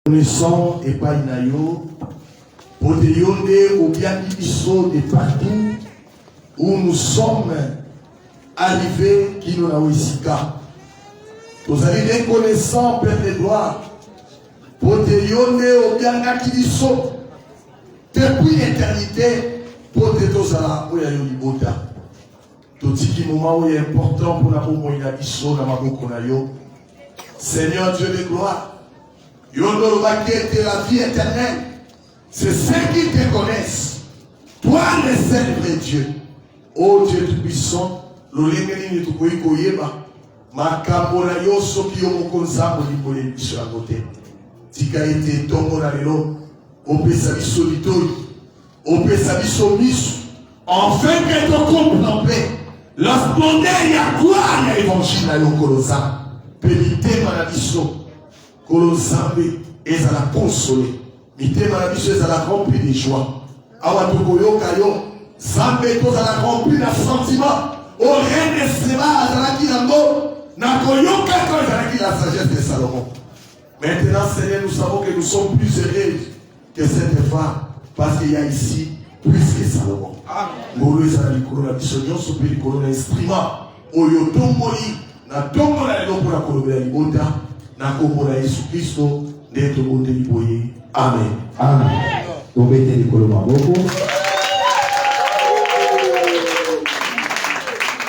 Connaissant et pas inayo, pour te yonder ou bien iso de partout où nous sommes arrivés qui nous avons ici. Vous allez reconnaissant, Père de gloire, pour te yonder ou bien iso depuis l'éternité, pour te tozala ou ya yolibota. Tout ce qui moment où est important pour la moïna iso na maboko na yo. Seigneur Dieu de gloire. Yondo était la vie éternelle. C'est ceux qui te connaissent. Toi, le seul vrai Dieu. Oh Dieu tout-puissant, l'olengeni ne tukoi koyeba. Makambona yoso ki yomokonza molipole biso à côté. Tika ete tongo na lelo. Opesa biso litoi. Opesa biso miso. Enfin que tu contempler la splendeur ya gloire ya évangile na yokolosa. Pénité manabiso. Kolozambe ezala consolé. Mitema na biso ezala rempli de joie. Awa tokoyoka yo. Zambe tozala rempli de sentiment. Au reine de Seba azalaki yango. Na koyoka quand ezalaki la sagesse de Salomon. Maintenant, Seigneur, nous savons que nous sommes plus heureux que cette femme. Parce qu'il y a ici plus que Salomon. Ngolo ezala likolo na biso nyonso mpe likolo na instrument. Oyo tomboli na tombo na lelo mpona kolobela libota. Na komona Yesu Kristo ndeto bote liboye. Amen. Amen. Tobete likolo maboko.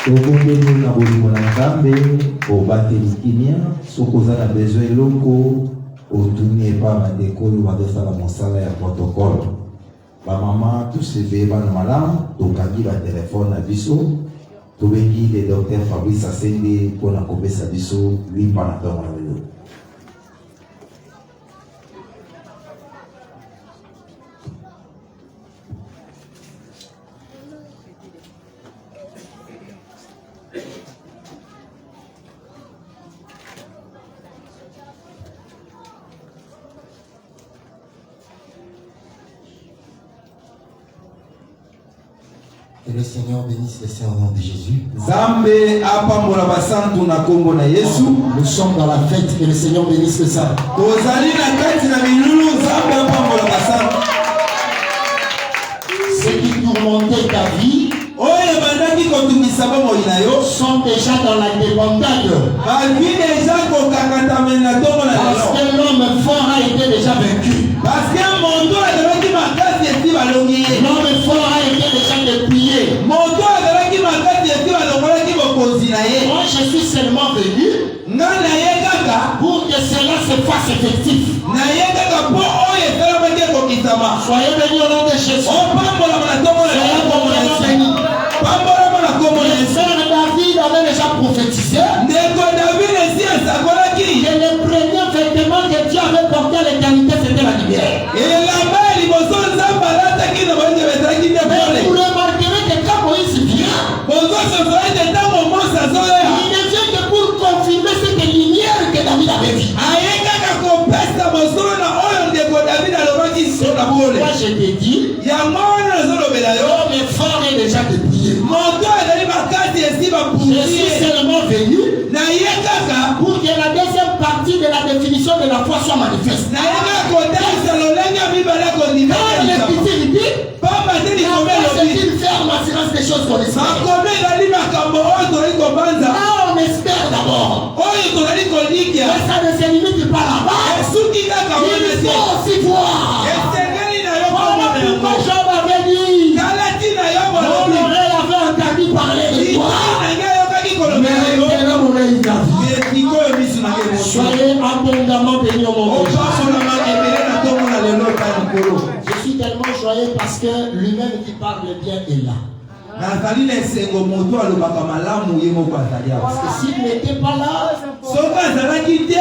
Tobondeli na bolimo na Nzambe obateli kimia sokoza na besoin loko otuni epa bandeko oyo bazosala mosala ya protocole. Bamama toseve bana malamu tokangi batelefone na biso tobengi le docteur Fabrice Asende mpona kopesa biso limba na ntongo na lelo. Que le Seigneur bénisse les saints au nom de Jésus. Zambe apambola basantu na kombo na Yesu. Nous sommes dans la fête. Que le Seigneur bénisse les saints. Tozali na kati na milulu Zambe apambola basantu. Ceux qui tourmentaient ta vie oyo bandaki kotungisa bomoi na yo sont déjà dans la débandade. bazwi deja kokangatamena ntongo na lelo. Parce que l'homme fort a été déjà vaincu. Parce que moto azalaki makasi esi balongi ye. L'homme fort a été déjà dépouillé. Moto azalaki makasi esi balongolaki bokonzi na ye. Moi je suis seulement venu nga na ye kaka pour que cela se fasse effectif. na ye kaka mpo oyo esalamaki ekokisama. Soyez bénis au nom de Jésus. opambolama na ntongo na lelo kombo na Yesu. Pambolama na kombo na Le Yesu. frère David avait déjà prophétisé ndeko David esi asakolaki que le premier vêtement que Dieu avait porté à l'éternité c'était la lumière. elamba ya liboso nzambe alataki na boyenge bezalaki nde Mais pole. vous remarquerez que quand Moïse vient, bozososola ete ntango Mose azoya il ne vient que pour confirmer cette lumière que David avait vue. aye kaka kopesa mosolo na oyo ndeko David alobaki sona bole. Moi je te dis, yango wana nazolobela yo l'homme fort est déjà dépouillé. moto azali makasi esi Je suis bapusi seulement venu na ye kaka pour que la deuxième partie de la définition de la foi soit manifeste. na ye kaka kotalisa lolenge ya mibale Quand kondimaakomi l'Écriture dit, pamba te likome la foi elobi c'est une ferme assurance des choses qu'on espère. makomi ezali makambo oyo tozali kobanza Là on espère d'abord. oyo tozali kolikia Mais ça ne se limite pas là-bas. esuki kaka wana Il te faut aussi voir. esengeli na yo Voilà komona pourquoi yango Job avait dit, tala ntina yo mon bolobi oreille avait entendu parler de toi. na ngai ayokaki kolobela Mais yo maintenant mon oreille t'a vu. sikoyo miso na ngai moso Soyez abondamment bénis au nom de Jésus. opasolama ebele na ntongo na lelo ka likolo. Je suis tellement joyeux parce que lui-même qui parle bien est là. nazali na esengo moto alobaka malamu ye moko azali awa. Parce que s'il n'était pas là, soki azalaki te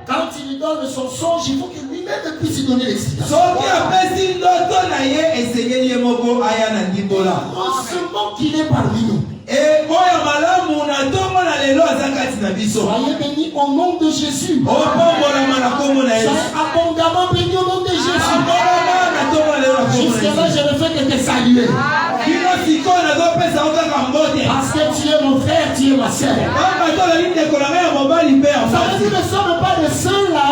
quand il lui donne son songe, il faut que lui-même puisse lui donner l'explication. soki apesi ndoto na ye esengeli ye moko aya na ndimbola. Heureusement qu'il est parmi nous. oyo malamu na ntongo na lelo aza kati na biso. Soyez bénis au nom de Jésus. opambolama na kombo na yesu. Soyez abondamment bénis au nom de Jésus. ambolama na ntongo na lelo na kombo na Jusque-là, yesu. je ne fais que te saluer. bino sikoyo nazopesa yo kaka mbote. Parce que tu es mon frère, tu es ma sœur. pamba tozali ndeko na ngai ya mobali mpe ya Ça veut mwasi. dire que nous ne sommes pas de ceux-là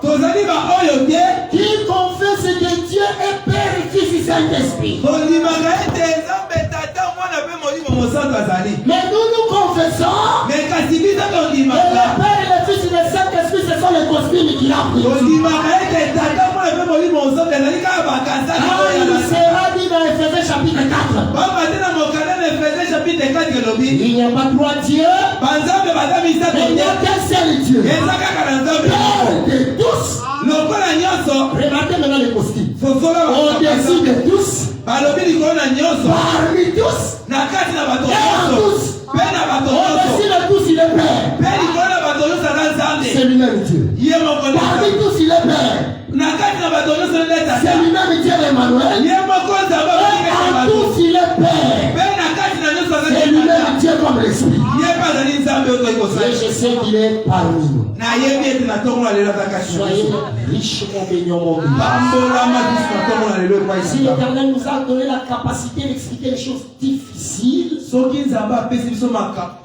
tozali ba oyo te qui confesse que Dieu est Père et Fils et Saint-Esprit. tondimaka ete nzambe tata mwana mpe molimo mosantu azali Mais nous confessons me kasi biso que tondimaka le Père et le Fils et le Saint-Esprit, ce sont les cosmiques qui l'ont pris. tondimaka ete tata mwana mpe molimo mosantu ezali kaka bakasali Il sera dit dans Ephésiens chapitre 4. bamba te na mokanda na Efesie chapitre 4 elobi Il n'y a pas trois dieux, banzambe baza misato mais il n'y a te qu'un seul Dieu. eza kaka na nzambe Père de tous. lokola nyonso Remarquez maintenant les costumes. sosola Au-dessus de tous, balobi likolo na nyonso parmi tous, na kati na bato et en nyonso tous. mpe na bato Au-dessus nyonso de tous, il est Père. mpe likolo na bato nyonso aza nzambe C'est lui-même Dieu. ye moko nde Parmi nzambe. tous, il est Père. na kati na bato nyonso nde C'est tata lui-même Dieu Emmanuel. ye moko nzambe Et abakikete en bato tous, il est Père. mpe na kati na nyonso C'est azali lui-même tata Dieu comme l'Esprit. ye mpe azali nzambe oyo toyi Et kosala je sais qu'il est parmi nous. nayebi ete na ntongo na lelo azaka Soyez richement bénis, mon Dieu. bambolama biso na ntongo na lelo Si ekwayisa l'Éternel nous a donné la capacité d'expliquer les choses difficiles, soki nzambe apesi biso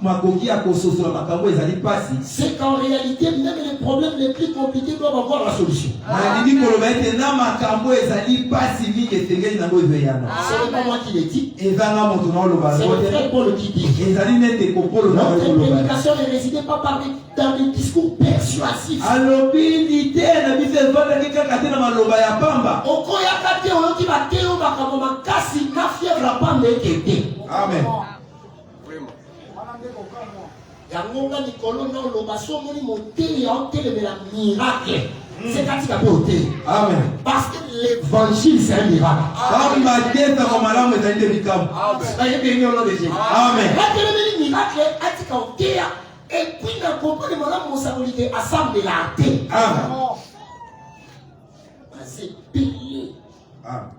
makoki ya kososola makambo ezali mpasi c'est qu'en réalité, même les problèmes les plus compliqués doivent avoir la solution. nalingi koloba ete na makambo ezali mpasi mingi esengeli nango ezeyana Ce n'est pas moi qui l'ai dit, ezanga moto na oloba c'est yango le frère te Paul qui dit. ezali nete kopolo na Notre koloba prédication ne résidait pas dans des discours persuasifs. alobi lite na biso evandaki kaka te na maloba ya pamba okoyaka te oyoki bateyo makambo makasi na fièvre ya pamba ete te amen yango nga likolo na oloba so omoni moteli ya otelemela miracle sekatika mpe oteli amen parce que l'évangile c'est un miracle. pamba te ntango malamu ezali nde bikambo ayebeni ono de jésus amen atelemeli miracle atika oteya epuis na kompane malamu mosakoli te asambela ate amen azepeli. amen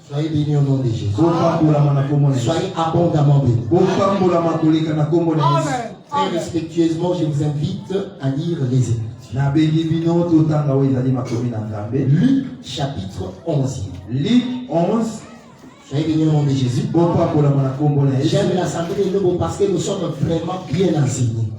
Soyez bénis au nom de Jésus. bopambolama na kombo na Yesu. Soyez abondamment bénis. bopambolama koleka na kombo na Yesu. Très respectueusement, je vous invite à lire les Écritures. nabengi bino totanga oyo ezali makomi na nzambe Luc chapitre 11. Luc 11 Soyez bénis au nom de Jésus. bopambolama na kombo na Yesu. J'aime l'assemblée de Lobo parce que nous sommes vraiment bien enseignés.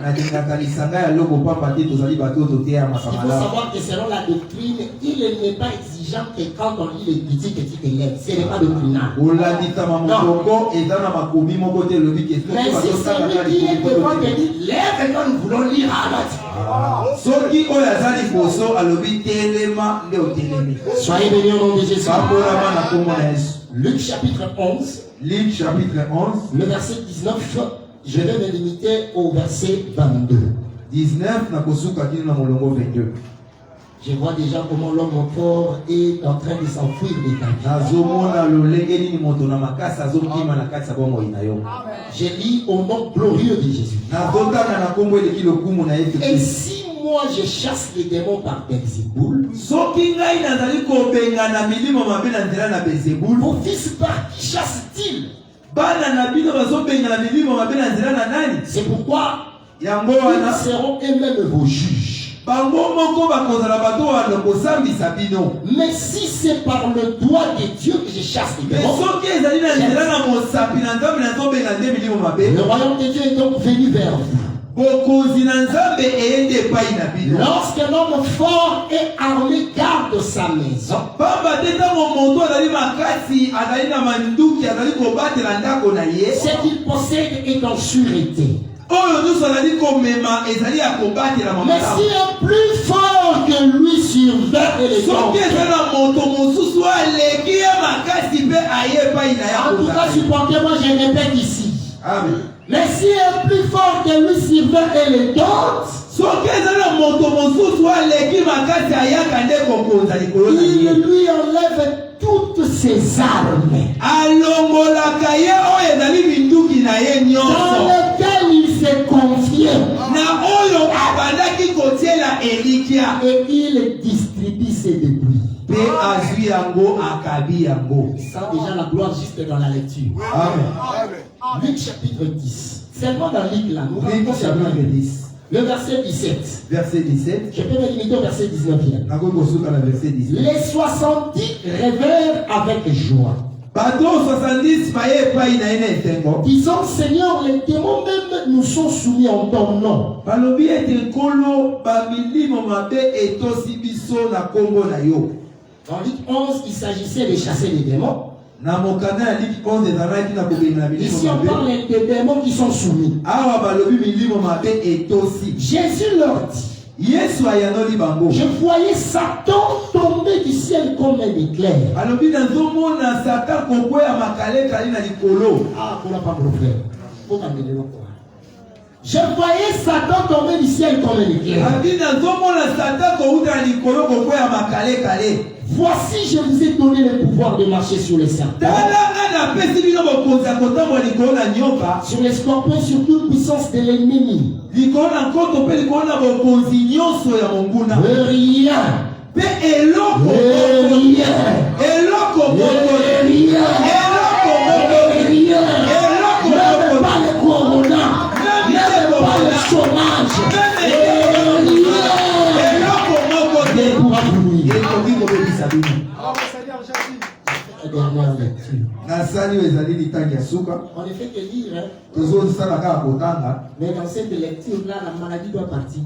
nalingaka lisanga ya lobo pamba te tozali bato oyo toteyamaka Il faut malamu savoir que selon la doctrine, il n'est pas exigeant que quand on lit les critiques et tu te lèves. Ce n'est pas doctrinal. olandisama mokoko eza na makomi moko te elobi ke Mais si celui qui est devant te dit, lève et nous voulons lire à l'autre. soki oyo aza liboso alobi telema nde otelemi Soyez bénis au nom de Jésus. bambolama na kombo na Yesu. Luc chapitre 11. Luc chapitre 11 Le verset 19, je vais me limiter au verset 22. 19 nakosuka kino na molongo 22 Je vois déjà comment l'homme fort est en train de s'enfuir des temps. nazomona lolenge nini moto na makasi azokima na kati ya bomoi na yo Je lis au nom glorieux de Jésus. nazotanga na kombo eleki lokumu na Yesu Et Kristo. si moi je chasse les démons par Belzéboul, soki ngai nazali kobenga na milimo mabe na nzela na Belzebulu vos fils par qui chassent-ils? bana na bino bazobenga na milimo mabe na nzela na nani C'est pourquoi yango ils wana seront eux-mêmes vos juges. bango moko bakozala bato wana kosambisa bino Mais si c'est par le doigt de Dieu que je chasse les me démons, soki ezali na nzela na mosapi na nzambe nazobenga nde milimo mabe le royaume de Dieu est donc venu vers vous. bokonzi na nzambe eyende epai na bino Lorsqu'un homme fort et armé garde sa maison, pamba te ntango moto azali makasi azali na manduki azali kobatela ndako na ye ce qu'il possède est en sûreté. oyo nyonso azali komema ezali ya kobatela Mais si un plus fort que lui surveille les soki hommes, ezali na moto mosusu aleki ye makasi mpe aye epai na ye en tout cas, akozala. supportez-moi, je répète ici. Amen. Mais si un plus fort que lui surveille les dotes, soki ezali na moto mosusu aleki makasi ayaka nde kokonza likolo na il ye lui enlève toutes ses armes alongolaka ye oyo ezali minduki na ye dans nyonso lesquelles il s'est confié na oyo abandaki kotiela elikya et il distribue ses débris. mpe azwi yango akabi yango. On sent déjà la gloire juste dans la lecture. Amen. Luc chapitre 10. Seulement dans Luc là, nous Luc rentrons chapitre seulement 10 le verset 17. verset 17 Je peux me limiter au verset 19. nakoki kosuka na verset 17 Les 70 rêvèrent avec joie. Disons, Seigneur, les démons même nous sont soumis en ton nom. Dans Luc 11, il s'agissait de chasser les démons. Ici, on parle des démons qui sont soumis. Jésus leur dit, je voyais Satan tomber du ciel comme un éclair. Ah, pour la part de frère. Je voyais Satan tomber du ciel comme un éclair. Voici, je vous ai donné le pouvoir de marcher sur les serpents, sur les scorpions, sur toute puissance de l'ennemi. On ne fait que lire, hein? Mais dans cette lecture-là, la maladie doit partir.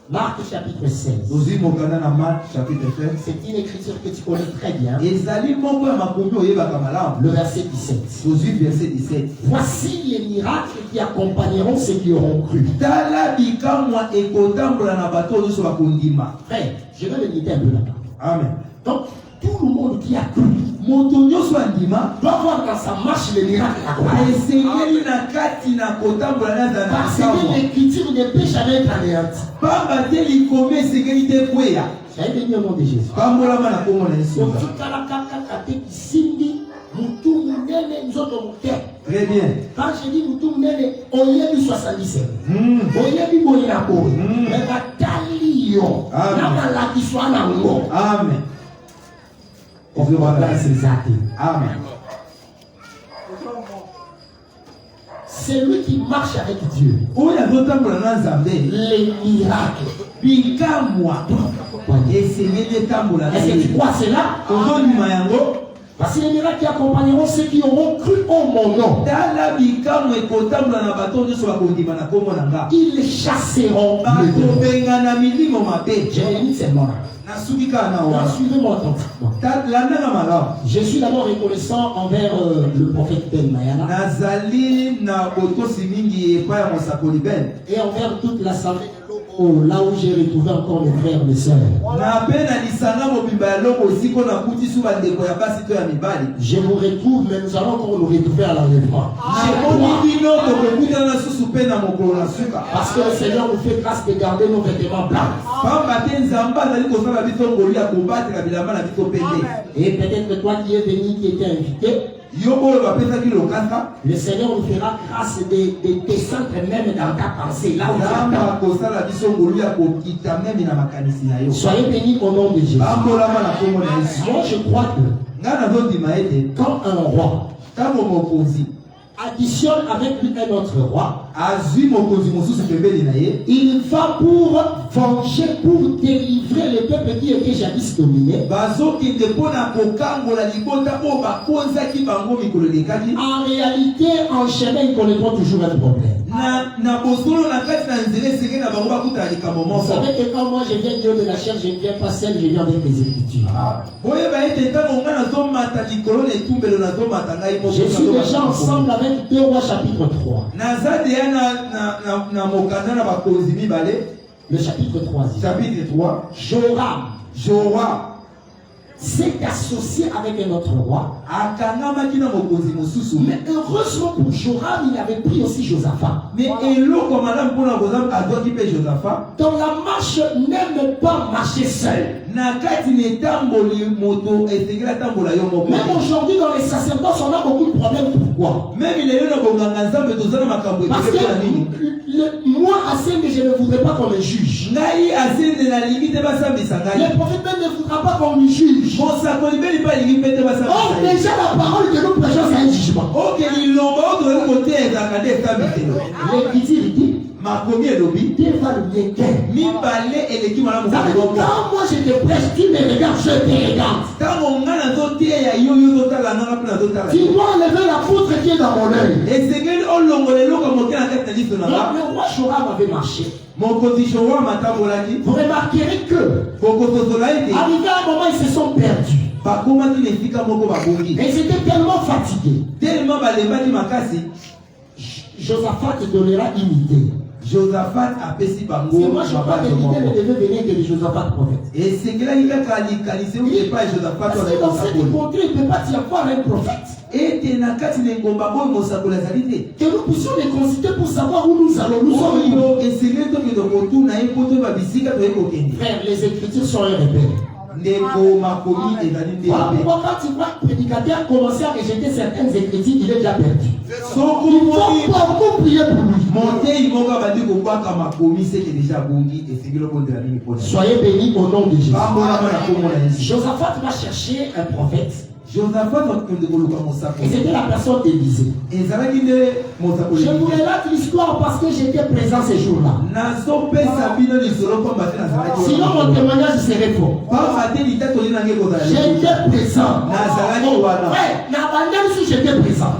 Marc chapitre 16. C'est une écriture que tu connais très bien. Le verset 17. Voici les miracles qui accompagneront ceux qui auront cru. Frère, je vais le limiter un peu là-bas. Amen. Donc, tout le monde qui a cru doit voir dans sa marche les miracles. Parce que l'écriture ne peut jamais être anéantie. J'avais béni au nom de Jésus. Très bien. Quand je dis Moutou Mnene, on y a eu 77. On y a eu Bolinako. Mais Batalio. Amen. On veut voir ces actes. Amen. C'est lui qui marche avec Dieu. Les miracles. Est-ce que tu crois cela? Voici les miracles qui accompagneront ceux qui auront cru en mon nom. Ils chasseront les démons. J'ai mis seulement là. Suivez-moi attentivement. Je suis d'abord reconnaissant envers le prophète Ben Mayana et envers toute l'assemblée de Lobo, là où j'ai retrouvé encore mes frères et mes sœurs. Je vous retrouve, mais nous allons encore nous retrouver à l'enlèvement. Parce que le Seigneur nous fait grâce de garder nos vêtements blancs. Et peut-être que toi qui es venu, qui était invité, le Seigneur nous fera grâce de descendre même dans ta pensée. Là où soyez bénis au nom de Jésus. Moi je crois que quand un roi additionne avec lui un autre roi, il va pour venger, pour délivrer le peuple qui était jadis dominé. En réalité, en chemin, ils connaîtront toujours un problème. Vous savez que quand moi je viens Dieu de la chair, je ne viens pas seul, je viens avec les Écritures. Je suis déjà ensemble avec 2 Rois chapitre 3. Le chapitre 3. Joram s'est associé avec un autre roi. Mais heureusement pour Joram, il avait pris aussi Josaphat. Dans la marche, n'aime pas marcher seul. Même aujourd'hui, dans les sacerdoces, on a beaucoup de problèmes. Pourquoi? Parce que moi, Hassan, je ne voudrais pas qu'on le juge. Le prophète même ne voudra pas qu'on lui juge. Or, déjà, la parole que nous prêchons, c'est un jugement. L'Écriture dit, quand moi je te prêche, tu me regardes. je te regarde. Tu dois enlever la poutre qui est dans mon œil. Le roi Joram avait marché. Vous remarquerez que, arrivé à un moment, ils se sont perdus. Et ils étaient tellement fatigués. Josaphat donnera une idée. Josaphat a péci bango. Moi je crois que l'idée ne devait venir que de Josaphat prophète. Et c'est que là il a qualifié ou pas Josaphat. Parce que dans cette contrée il ne peut pas y avoir un prophète. Et tenakati n'engomba bo mosakula zalite. Que nous puissions les consulter pour savoir où nous allons. Nous sommes où. Et c'est que donc de retour na epoto ba bisika to ekokende. Frère, les écritures sont un repère. Pourquoi quand tu vois le prédicateur commencer à rejeter certaines écritures, il est déjà perdu. Il faut beaucoup prier pour lui. Soyez bénis au nom de Jésus. Josaphat va chercher un prophète. Et c'était la personne d'Élisée. Je vous relate l'histoire parce que j'étais présent ce jour-là. Sinon mon témoignage serait faux. J'étais présent. Si j'étais présent.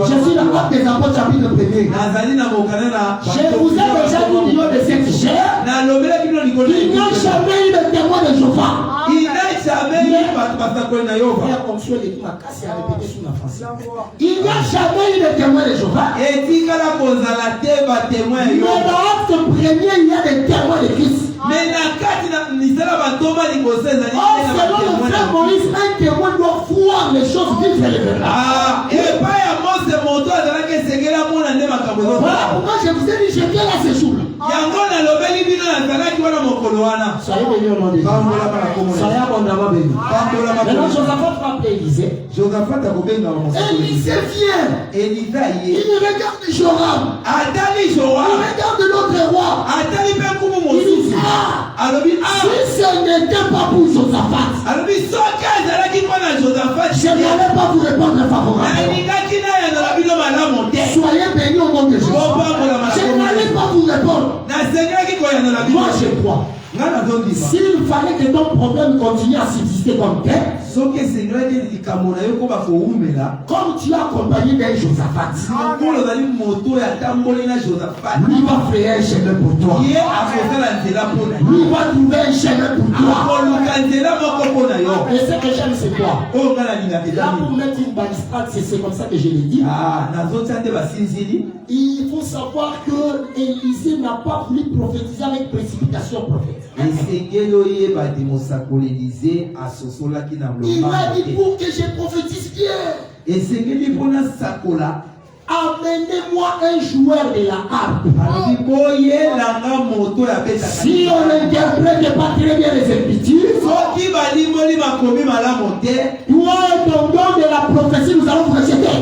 Je suis la porte des apôtres chapitre 1er. Je vous ai déjà dit au niveau de cette chair. Il n'y a jamais eu de témoin de Jéhovah. Il n'y a jamais eu de témoin de Jéhovah. Mais dans l'acte premier, il y a des témoins de Christ. Mais selon le frère Moïse, un témoin doit voir les choses qu'il fait les verra. Voilà pourquoi je vous ai dit, j'étais là ce jour-là. Soyez bénis au nom de Dieu. Soyez abondamment bénis. Maintenant, Josaphat va appeler Élisée. Élisée vient. Il regarde Joram. Il regarde l'autre roi. Il dit, si ce n'était pas pour Josaphat, je n'allais pas vous répondre favorablement. Soyez bénis au nom de Jésus. Je n'allais pas vous répondre. Moi je crois. S'il fallait que ton problème continue à subsister comme tel, comme tu as accompagné d'un Josaphat, lui va faire un chemin pour toi. Lui va trouver un chemin pour toi. Et ce que j'aime, c'est quoi? Là, pour mettre une balustrade, c'est comme ça que je l'ai dit. Il faut savoir que Élisée n'a pas voulu prophétiser avec précipitation prophète. Il m'a dit pour que je prophétise bien. Amenez-moi un joueur de la harpe. Si on n'interprète pas très bien les Écritures, toi et ton don de la prophétie, nous allons vous rejeter.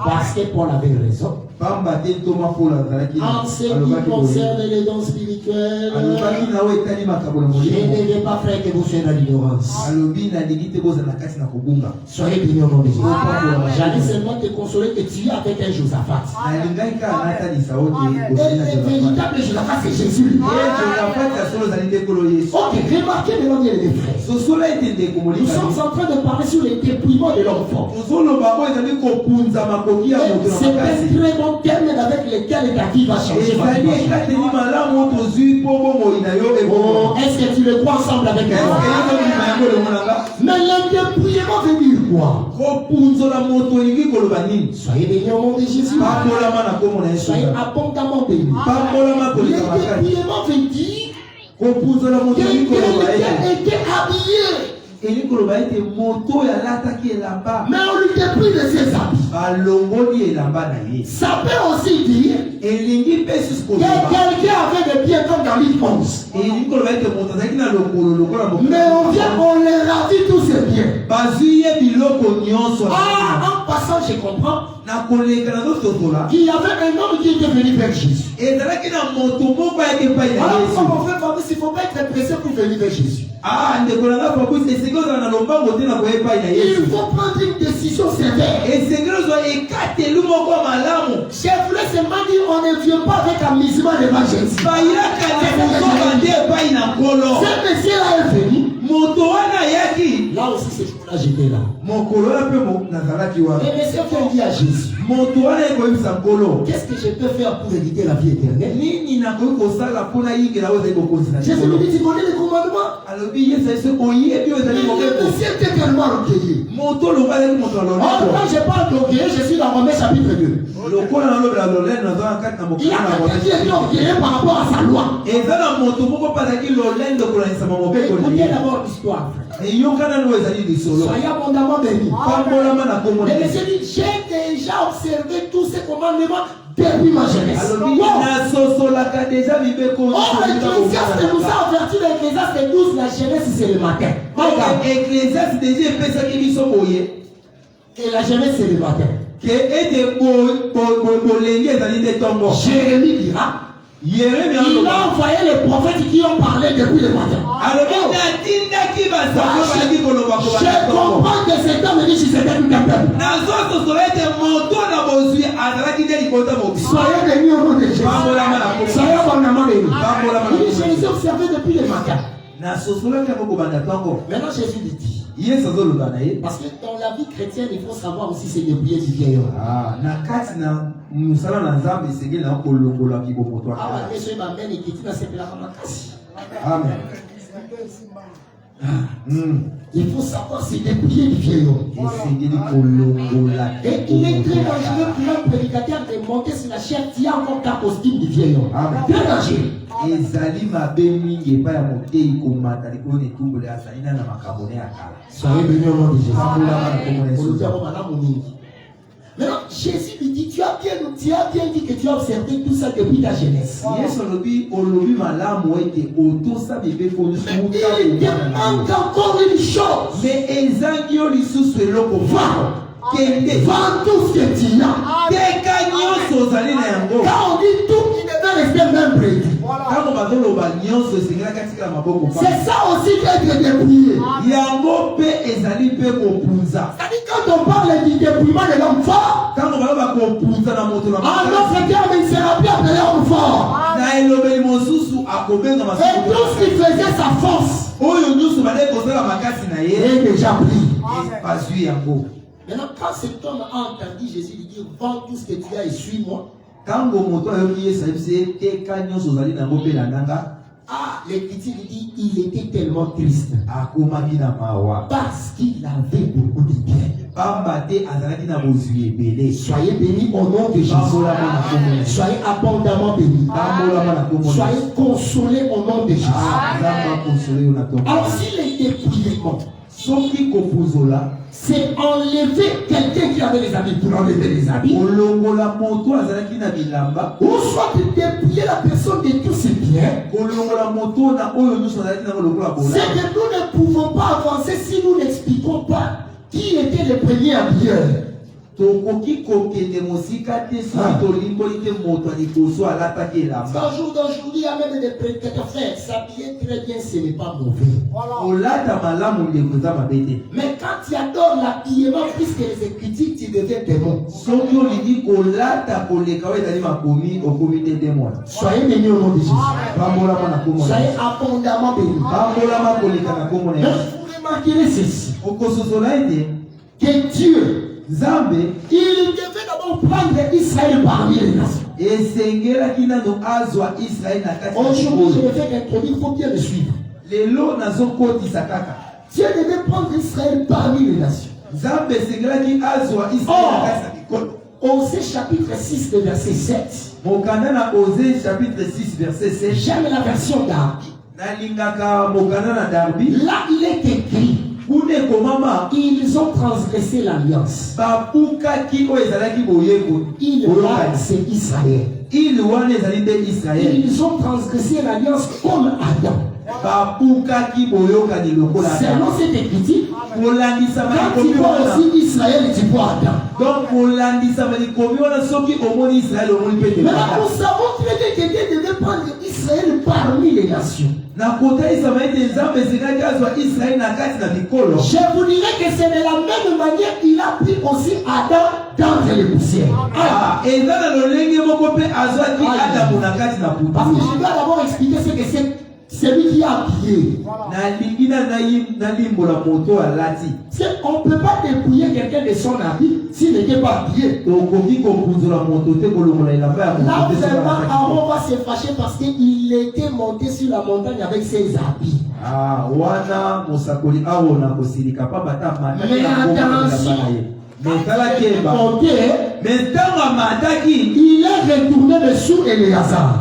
Parce que Paul avait raison. En ce qui concerne les dons spirituels, je ne vais pas faire que vous soyez dans l'ignorance. Soyez bénis au nom de Jésus. J'allais seulement te consoler que tu es avec un Josaphat. Et le véritable Josaphat, c'est Jésus. Ok, remarquez maintenant bien les frères. Nous sommes en train de parler sur les dépouillements de l'homme fort. C'est un très bon terme avec lequel ta vie va changer. Est-ce que tu le crois ensemble avec moi? Mais le dépouillement veut dire quoi? Soyez bénis au nom de Jésus. Soyez abondamment bénis. Le dépouillement veut dire que quelqu'un était habillé. Mais on lui dépouille de ses habits. Ça peut aussi dire que quelqu'un avait des pieds comme dans l'île 11. Mais on vient, on les ravit tous ses pieds. En passant, je comprends qu'il y avait un homme qui était venu vers Jésus. Alors, comme on fait parmi, il ne faut pas être pressé pour venir vers Jésus. Ah, ndekolanga Fabrice, et c'est que dans lombango te na koyepa ina Yesu. Il faut prendre une décision sévère. Et c'est que nous avons écarté l'umoko malamu. Je voulais seulement dire, on ne vient pas avec amusement devant Jésus. Bayaka na kuzobande pa ina kolo. Ce monsieur-là est venu. Moto wana yaki. Là aussi, ce jour-là, j'étais là. Mon kolo la pe mo nazalaki wa. Et monsieur fait dit à Jésus, Moto wana ekoyebisa kolo. qu'est-ce que je peux faire pour hériter la vie éternelle? Nini na koyi kosala pona yingela oza ikokonzina. Jésus lui dit, tu connais les commandements? Alobi Yesu ese oyebi ozali Le mokeko. monsieur était tellement orgueilleux. Moto lobali moto Or, aloneko. quand je parle d'orgueilleux, je suis dans Romains chapitre 2. Lokola na lobela lolene naza kati na Il y a mokolo na quelqu'un qui est orgueilleux par rapport à sa loi. eza na moto moko pasaki lolene kolanisa mobeko na Écoutez ye. d'abord l'histoire. eyokana no ezali lisolo. Soyez abondamment bénis. Pambolama na kombo na Et Yesu. monsieur dit, j'ai déjà observé tous ces commandements depuis ma jeunesse. alobi Bon. nasosolaka deja mibeko Or, l'Ecclésiaste nous a averti dans l'Ecclésiaste 12, la jeunesse c'est le matin. Regarde. ecclésiaste deja epesaki biso boye Et la jeunesse c'est le matin. ke ete bolenge ezali nde ntongo. Jérémie dira, Yeremia il aloba a envoyé les prophètes qui ont parlé depuis le matin. alobi natindaki basango balaki koloba Je kobana ntongo. comprends que cet homme dit, je sais pas tout à fait. nazososola ete moto na bozwi azalaki nde libota mobima. Soyez bénis au nom de Jésus. Pambolama na kombo. Soyez abondamment bénis. Pambolama na Il dit, kombo. je les ai observés depuis le matin. nasosolaki yango kobanda ntongo. Maintenant, Jésus lui dit, Yesu azoloba na ye. parce que dans la vie chrétienne, il faut savoir aussi se débrouiller du vieil homme. Ah, na kati na musala na nzambe esengeli na kolongola kibomoto ya Ah, kala. mais ce matin, il dit, c'est la maman casse. Amen. Il faut savoir se débrouiller du vieil homme. esengeli kolongola Et il est très dangereux pour un prédicateur de monter sur la chair qui a encore ta costume du vieil homme. Amen. Très dangereux. ezali mabe mingi epai ya motei komata likolo na etumbolo azali na makambo ne ya kala. Soyez bénis au nom de Jésus. Pambolama na kombo na Pour nous Yesu. dire, oh, madame, mon nid. Maintenant, Jésus lui dit, tu as bien dit que tu as observé tout ça depuis ta jeunesse. Yesu olobi malamu ete otosa mibeko nyonso Mais wuta il te komona na yo. manque encore une chose. Mais ezangi yo lisusu eloko kende Vends tout ce que tu as. teka nyonso ozali na yango. Quand on dit tout, il devait rester même prévu. ntango bazoloba nyonso esengelaka tikala maboko pa. C'est ça aussi d'être débrouillé. yango mpe ezali mpe kopunza. C'est-à-dire quand on parle du débrouillement de l'homme fort, ntango baloba kopunza na moto na en makasi, d'autres termes, il ne sera plus appelé homme fort. na elobeli mosusu akobenga Et tout ce qui faisait sa force oyo nyonso bale kozala makasi na ye est déjà pris. bazwi yango. Maintenant, quand cet homme a entendu Jésus lui dire, vends tout ce que tu as et suis-moi. ntango moto ayoki yesu ayebisi ye teka nyonso ozali nango mpe na ndanga, Ah, l'Écriture dit, il était tellement triste. akomaki na mawa Parce qu'il avait beaucoup de biens. pamba te azalaki na bozwi ebele. Soyez bénis au nom de Jésus. Pambolama na kombo na Yesu. Soyez abondamment bénis. Pambolama na kombo na Yesu. Soyez consolés au nom de Jésus. Ah, nzambe akonsole yo na ntongo. Alors, s'il est dépouillement, soki kopuzola c'est enlever quelqu'un qui avait les habits pour enlever les habits. kolongola moto azalaki na bilamba, Ou soit dépouiller la personne de tous ses biens. kolongola moto na oyo nyonso azalaki nango lokola C'est bola. que nous ne pouvons pas avancer si nous n'expliquons pas qui était le premier habilleur. tokoki kokende mosika te soki tolimboli te moto ya liboso alataki elamba. Au jour d'aujourd'hui, il y a même des prédicateurs frères. S'habiller très bien, ce n'est pas mauvais. kolata malamu ndeko eza mabe te. Mais quand tu adores l'habillement plus que les écritures, tu deviens démon. soki olingi kolata koleka oyo ezali makomi okomi te demona. Soyez bénis au nom de Jésus. pambolama na kombo na Soyez Yesu. abondamment bénis. pambolama koleka na kombo na Mais Yesu. vous remarquerez ceci. okososola ete Que Dieu, nzambe il devait d'abord prendre Israël parmi les nations. esengelaki nano azwa israeli na kati ya Aujourd'hui, je mikolo. vais faire introduire, il faut bien le suivre. lelo nazokotisa kaka Dieu devait prendre Israël parmi les nations. nzambe esengelaki azwa israeli na kati ya mikolo. Osée chapitre 6, le verset 7. mokanda na Osée chapitre 6 verset 7. J'aime la version d'Arbi. nalingaka mokanda na Darbi. Là, il est écrit, kuna ekomama ils ont transgressé l'alliance. babukaki oyo ezalaki boyekoni. Il là, c'est Israël. ili wana ezali nde israeli. Ils ont transgressé l'alliance comme Adam. babukaki boyokani lokola Selon cette écriture, kolandisama quand tu likomi vois wana. aussi Israël, tu vois Adam. donc kolandisama likomi wana soki omoni israeli omoni mpe Maintenant, Adam. nous savons très bien que Dieu devait prendre Israël parmi les nations. vous dirais que c'est de la même manière qu'il a pris aussi Adam dans les poussières. Parce que je dois d'abord expliquer ce que c'est lui qui a habillé. On ne peut pas dépouiller quelqu'un de son habit s'il n'était pas habillé. Là, vraiment, Aaron va se fâcher parce qu'il était monté sur la montagne avec ses habits. Il est retourné dessous Éléazar.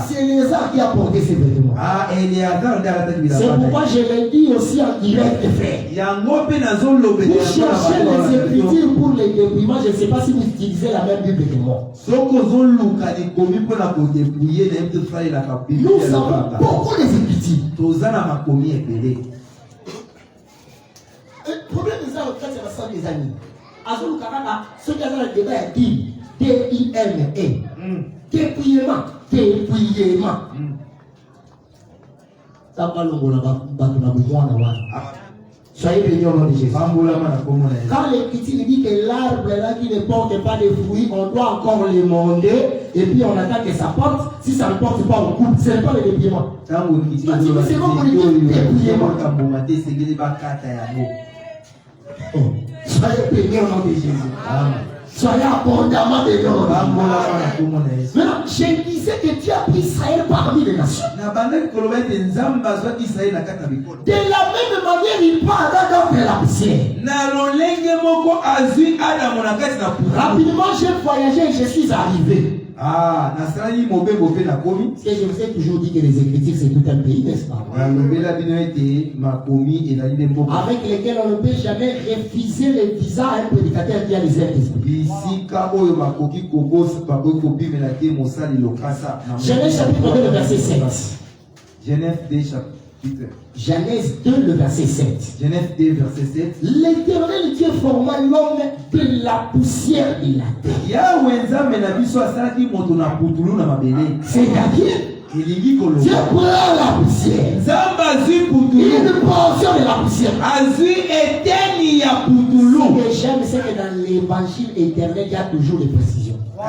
C'est Éléazar qui a porté ses vêtements. C'est pourquoi je l'ai dit aussi en direct, frère. Vous cherchez les écritures pour les dépouillements. Je ne sais pas si vous utilisez la même Bible que moi. Nous avons beaucoup les écritures. Le problème de ça, c'est la somme des amis. Azul Karana, ce qui a dans le débat est dit D-I-M-E. Dépouillement. Dépouillement. Ça va le mot là-bas. Soyez bénis au nom de Jésus. Quand l'Écriture dit que l'arbre là qui ne porte pas de fruits, on doit encore les monter et puis on attend que ça porte. Si ça ne porte pas, on coupe. Ce n'est pas le dépouillement. C'est bon pour le dépouillement. Soyez bénis au nom de Jésus. Soyez abondamment bénis au nom de Jésus. Maintenant, je disais que Dieu a pris Israël parmi les nations. De la même manière, il prend Adam dans la poussière. Rapidement, j'ai voyagé et je suis arrivé. Parce que je vous ai toujours dit que les Écritures c'est tout un pays, n'est-ce pas? Avec lesquels on ne peut jamais refuser le visa à un prédicateur qui a les airs d'esprit. Genèse chapitre 2, le verset 7. Genèse 2, le verset 7. Genèse 2, verset 7. L'Éternel Dieu forma l'homme de la poussière de la terre. C'est-à-dire, Dieu prend la poussière. Une portion de la poussière. Ce que j'aime, c'est que dans l'évangile éternel, il y a toujours des précisions. Et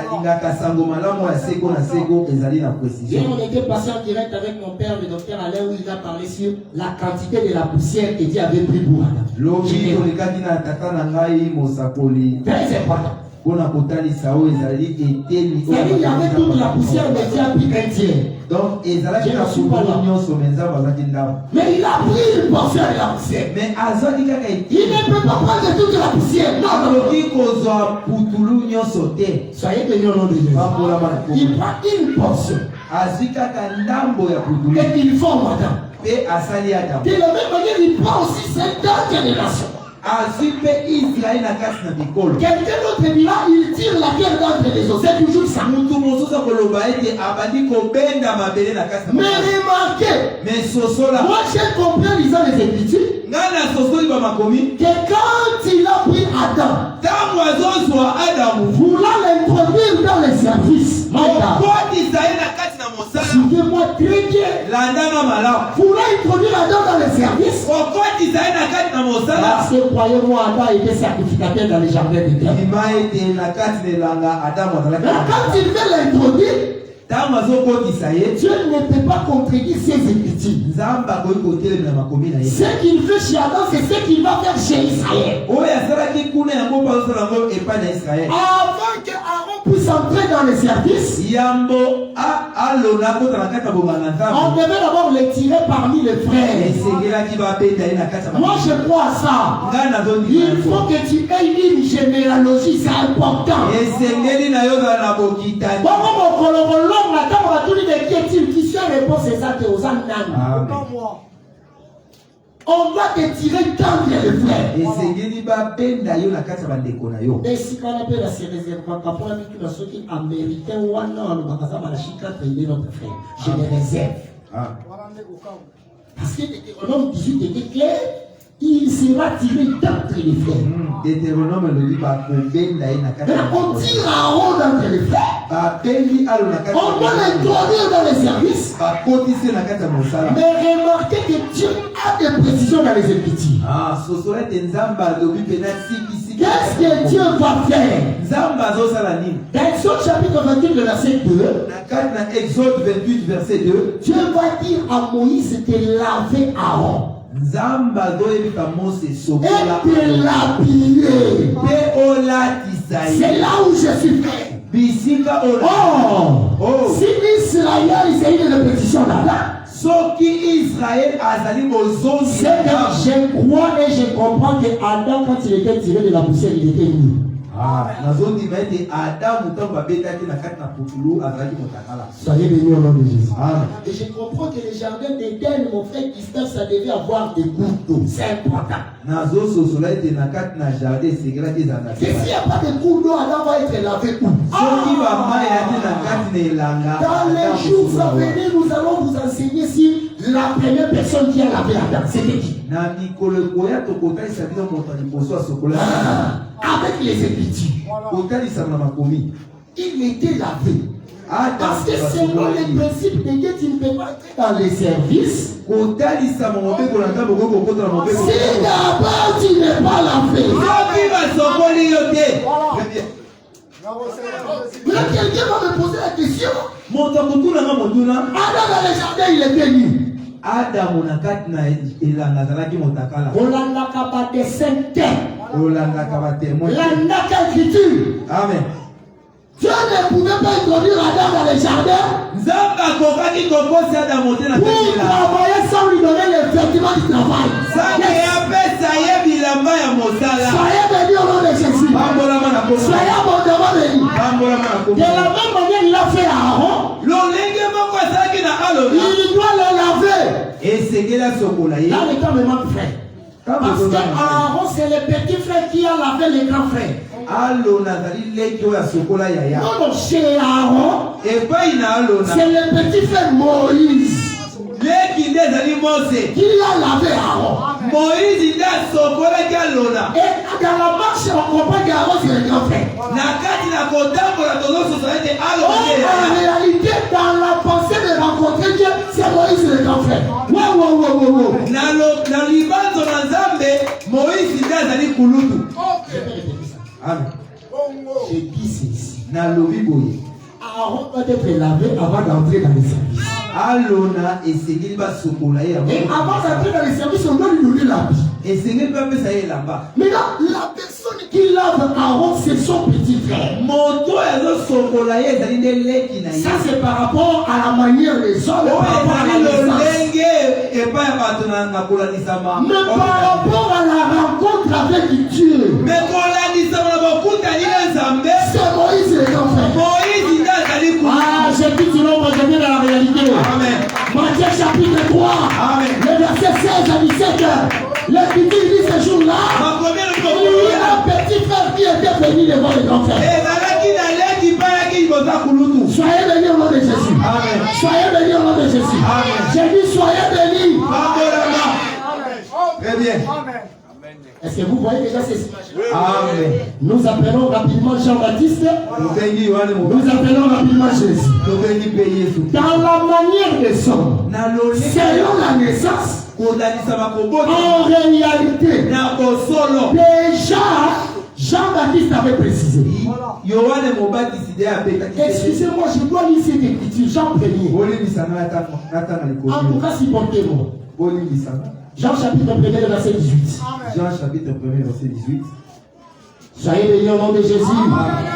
on était passé en direct avec mon père, le docteur Alain, où il a parlé sur la quantité de la poussière que Dieu avait pris pour Adam. Très important. Il y avait toute la poussière, mais Dieu a pris un tiers. Donc, mais il a pris une portion de la poussière. Mais il ne peut pas prendre toute la poussière. Non. Soyez bénis au nom de Jésus. Il prend une portion. Et il forme Adam. De la même manière, il prend aussi cette génération. Quelqu'un d'autre dira, il tire la terre d'entre les os. C'est toujours ça. Mais remarquez, moi j'ai compris en lisant les Écritures que quand il a pris Adam, voulant l'introduire dans les services, suivez-moi très bien, voulant introduire Adam dans les services, parce que croyez-moi, Adam était sacrificateur dans les jardins d'Éden. Quand il veut l'introduire, Dieu ne peut pas contredire ses écritures. Ce qu'il fait chez Adam, c'est ce qu'il va faire chez Israël. Avant que Aaron puisse entrer dans le service, on devait d'abord le tirer parmi les frères. Moi je crois à ça. Il faut que tu aies une généalogie, c'est important. On va te tirer d'entre les frères. Et si on appelle la réserve, quand on a mis ceux qui américains ou non, notre frère. Je les réserve. Parce que Deutéronome 18 était clair. Il sera tiré d'entre les frères. On tire Aaron d'entre les frères. On doit l'introduire dans les services. Mais remarquez que Dieu a des précisions dans les Écritures. Qu'est-ce que Dieu va faire? Dans Exode chapitre 28, le verset 2, Exode 28, verset 2, Dieu va dire à Moïse de laver Aaron. Et de l'habiller. C'est là où je suis fait. Oh, si Israël, c'est une répétition là-bas. C'est que je crois et je comprends que Adam, quand il était tiré de la poussière, il était nu. Soyez bénis au nom de Jésus. Et je comprends que le jardin d'Éden, mon frère Christophe, ça devait avoir des gouttes d'eau. C'est important. Et s'il n'y a pas de gouttes d'eau, Adam va être lavé où? Dans les jours à venir, nous allons vous enseigner si la première personne qui a lavé Adam, c'était qui? Avec les Écritures. Il était lavé. Parce que selon les principes de Dieu, tu ne peux pas entrer dans les services. Si d'abord tu n'es pas lavé. Là, quelqu'un va me poser la question. Adam dans le jardin, il était nu. On l'a capable de sainteté. Amen. Dieu ne pouvait pas introduire Adam dans le jardin pour travailler sans lui donner les vêtements du travail. Soyez bénis au nom de Jésus. Soyez abondamment bénis. De la même manière, il a fait à Aaron. Il doit le laver. Là, le temps me manque, frère. Parce que Aaron, c'est le petit frère qui a lavé les grands frères. Non, chez Aaron, c'est le petit frère Moïse qui a lavé Aaron. Et dans la marche, on comprend qu'Aaron, c'est le grand frère. En réalité, dans la pensée de rencontrer Dieu, c'est Moïse le grand frère. Amen. J'ai dit ceci. Aaron doit être lavé avant d'entrer dans les services. Et avant d'entrer dans les services, on doit lui donner l'habit. Maintenant, la personne qui lave Aaron, c'est son petit frère. Ça, c'est par rapport à la manière des hommes, par rapport à la naissance. Mais par rapport à la rencontre avec Dieu, c'est Moïse le grand frère. Ah, j'ai dit tu l'as, je viens dans la réalité. Amen. Matthieu chapitre 3, Amen. Le verset 16 à 17. L'Écriture dit ce jour-là, il y a un petit frère qui était venu devant le grand frère. Soyez bénis au nom de Jésus. Amen. Soyez bénis au nom de Jésus. J'ai dit soyez bénis. Très bien. Est-ce que vous voyez déjà ces images? Amen. Nous appelons rapidement Jean-Baptiste. Nous appelons rapidement Jésus. Dans la manière de son, selon la naissance, en réalité, déjà, Jean-Baptiste avait précisé. Excusez-moi, je dois lire cette écriture. Jean 1er. En tout cas, supportez-moi. Jean chapitre 1er, verset 18. Jean chapitre 1er, verset 18. Soyez bénis au nom de Jésus.